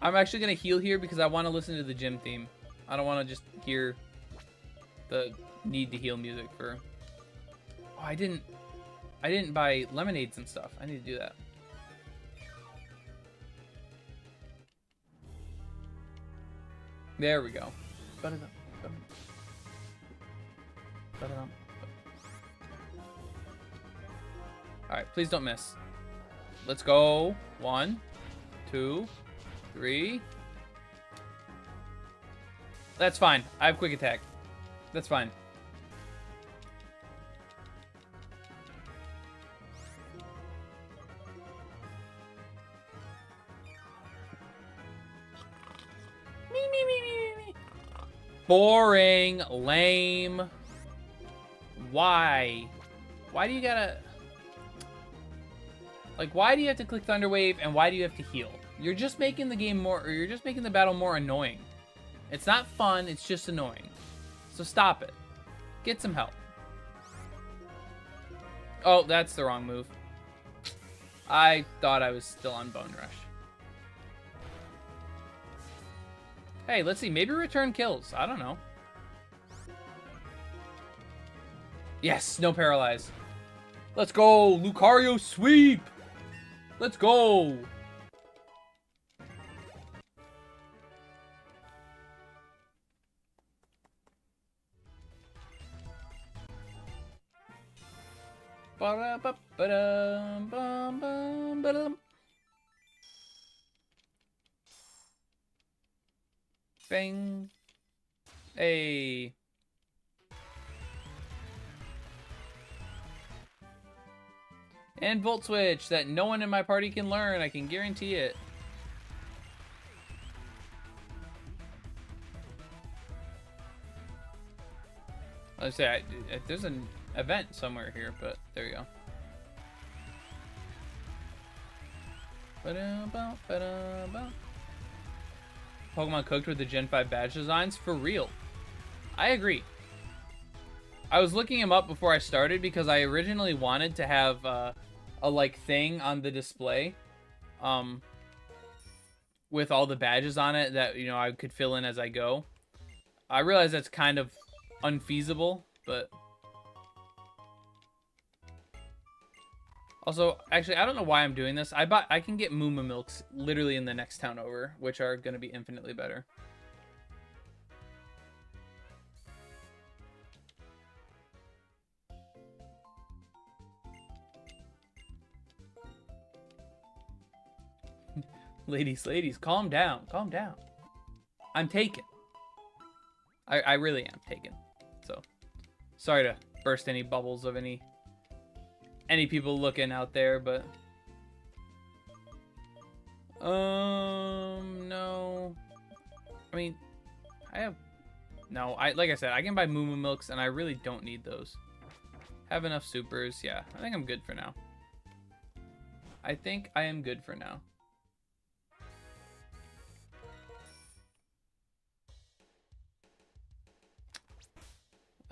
S1: I'm actually gonna heal here, because I want to listen to the gym theme. I don't want to just hear the need to heal music for... Oh, I didn't buy lemonades and stuff. I need to do that. There we go. Alright, please don't miss. Let's go. 1, 2, 3. That's fine. I have quick attack. That's fine. Boring. Lame. Why? Why do you gotta... Like, why do you have to click Thunder Wave, and why do you have to heal? You're just making the game more... Or you're just making the battle more annoying. It's not fun, it's just annoying. So stop it. Get some help. Oh, that's the wrong move. I thought I was still on Bone Rush. Hey, let's see. Maybe return kills. I don't know. Yes, no paralyze. Let's go. Lucario sweep. Let's go. Ba-dum, bum, bum, ba-dum. Bang. Hey. And Volt Switch that no one in my party can learn. I can guarantee it. Let's say there's an event somewhere here, but there you go. Pokemon cooked with the Gen 5 badge designs? For real. I agree. I was looking them up before I started because I originally wanted to have a like thing on the display with all the badges on it that, you know, I could fill in as I go. I realize that's kind of unfeasible, but also, actually, I don't know why I'm doing this. I can get Moo Milks literally in the next town over, which are going to be infinitely better. Ladies, calm down. Calm down. I'm taken. I really am taken. So, sorry to burst any bubbles of any people looking out there, but no. I mean, like I said, I can buy Moo Milks and I really don't need those. Have enough supers. Yeah, I think I'm good for now. I think I am good for now.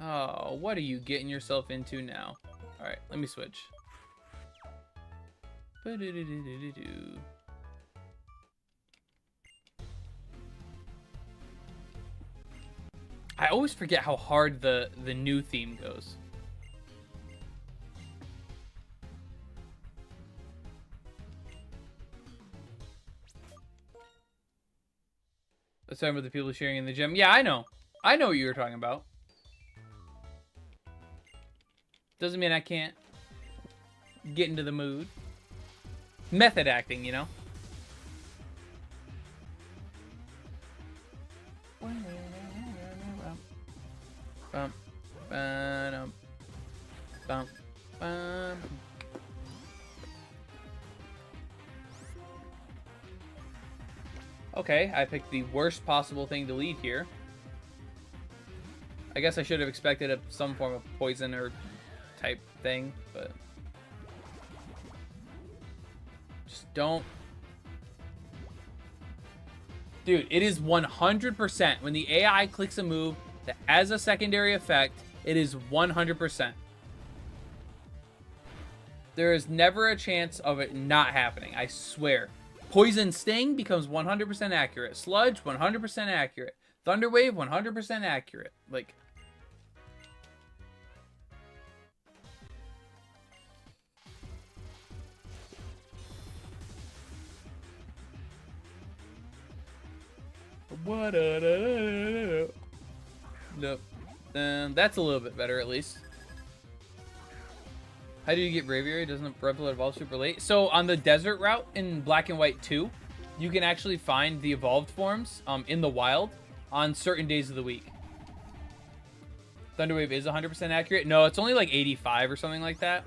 S1: Oh, what are you getting yourself into now? Alright, let me switch. I always forget how hard the new theme goes. Let's talk about the people sharing in the gym. Yeah, I know. I know what you were talking about. Doesn't mean I can't get into the mood. Method acting, you know? Okay, I picked the worst possible thing to lead here. I guess I should have expected some form of poison or type thing, but just don't. Dude, it is 100% when the AI clicks a move that has a secondary effect, it is 100%. There is never a chance of it not happening, I swear. Poison Sting becomes 100% accurate. Sludge, 100% accurate. Thunder Wave, 100% accurate. Like, what? Nope. That's a little bit better, at least. How do you get Braviary? Doesn't Reptile evolve super late? So on the desert route in Black and White 2, you can actually find the evolved forms in the wild on certain days of the week. Thunderwave is 100% accurate. No, it's only like 85 or something like that.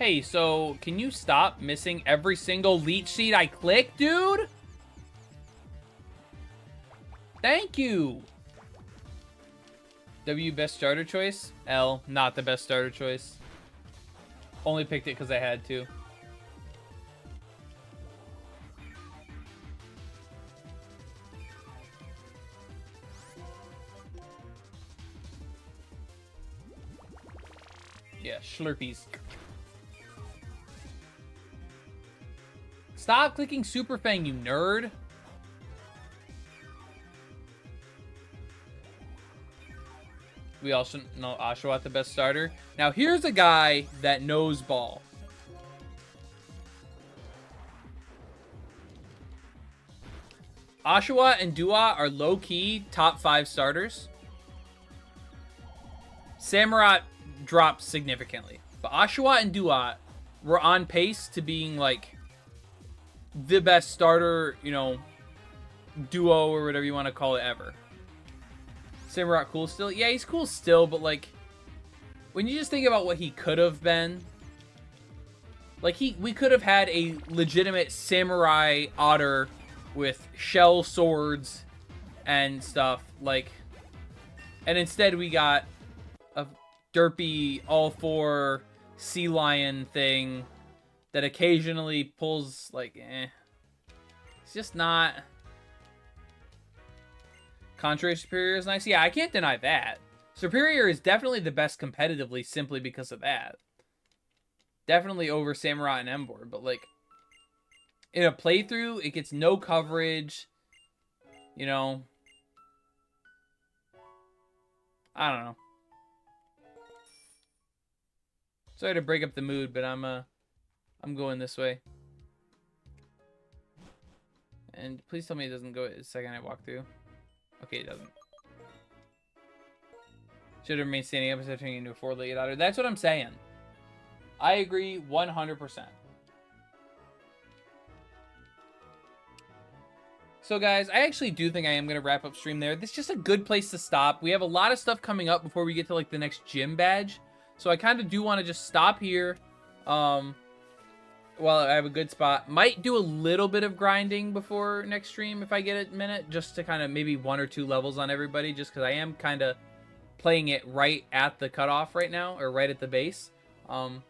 S1: Hey, so can you stop missing every single leech seed I click, dude? Thank you. W, best starter choice. L, not the best starter choice. Only picked it because I had to. Yeah, Slurpees. Stop clicking Super Fang, you nerd. We also know Oshawott the best starter. Now here's a guy that knows ball.
S2: Oshawott and Dua are low-key top 5 starters. Samurott dropped significantly. But Oshawott and Dua were on pace to being, like, the best starter, you know, duo or whatever you want to call it ever. Samurott cool still? Yeah, he's cool still, but, like, when you just think about what he could have been, like, we could have had a legitimate samurai otter with shell swords and stuff, like, and instead we got a derpy all-4 sea lion thing that occasionally pulls, like, It's just not... Contrary Superior is nice. Yeah, I can't deny that. Superior is definitely the best competitively simply because of that. Definitely over Samurott and Emboar, but, like, in a playthrough, it gets no coverage, you know. I don't know. Sorry to break up the mood, but I'm going this way. And please tell me it doesn't go the second I walk through. Okay, it doesn't. Should have remained standing up instead of turning into a 4-legged otter. That's what I'm saying. I agree 100%. So guys, I actually do think I am going to wrap up stream there. This is just a good place to stop. We have a lot of stuff coming up before we get to, like, the next gym badge. So I kind of do want to just stop here while I have a good spot. Might do a little bit of grinding before next stream if I get a minute, just to kind of maybe 1 or 2 levels on everybody, just because I am kind of playing it right at the cutoff right now, or right at the base. But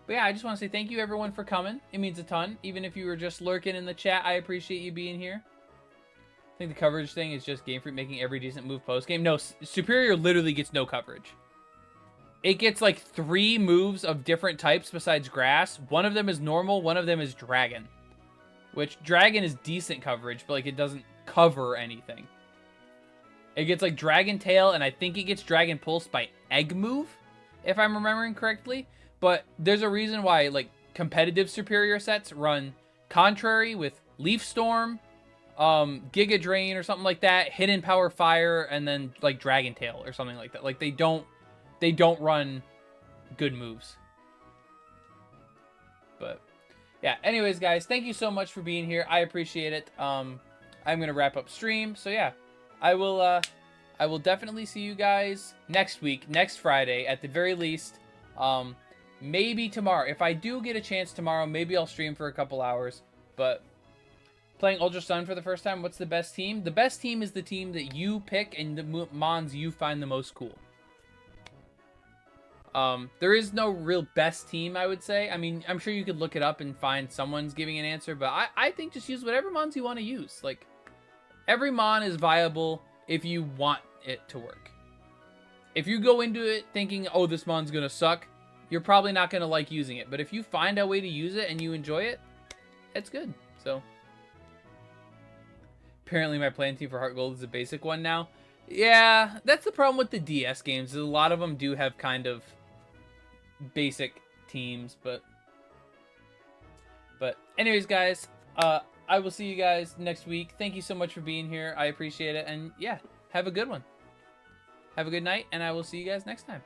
S2: yeah, I just want to say thank you everyone for coming. It means a ton. Even if you were just lurking in the chat, I appreciate you being here. I think the coverage thing is just Game Freak making every decent move post-game. No, Superior literally gets no coverage. It gets like 3 moves of different types besides grass. One of them is normal, one of them is dragon. Which, dragon is decent coverage, but like it doesn't cover anything. It gets like Dragon Tail, and I think it gets Dragon Pulse by Egg Move, if I'm remembering correctly. But there's a reason why like competitive Superior sets run Contrary with Leaf Storm, Giga Drain or something like that, Hidden Power Fire, and then like Dragon Tail or something like that. Like they don't run good moves. But yeah, anyways guys, thank you so much for being here. I appreciate it. I'm gonna wrap up stream. So yeah, I will definitely see you guys next week, next Friday at the very least. Maybe tomorrow. If I do get a chance tomorrow, maybe I'll stream for a couple hours. But playing Ultra Sun for the first time, what's the best team? The best team is the team that you pick and the mons you find the most cool. There is no real best team, I would say. I mean, I'm sure you could look it up and find someone's giving an answer, but I think just use whatever mons you want to use. Like, every mon is viable if you want it to work. If you go into it thinking, oh, this mon's gonna suck, you're probably not gonna like using it. But if you find a way to use it and you enjoy it, it's good. So, apparently my playing team for Heart Gold is a basic one now. Yeah, that's the problem with the DS games. A lot of them do have kind of basic teams, but anyways guys, I will see you guys next week. Thank you so much for being here. I appreciate it, and yeah, have a good one. Have a good night, and I will see you guys next time.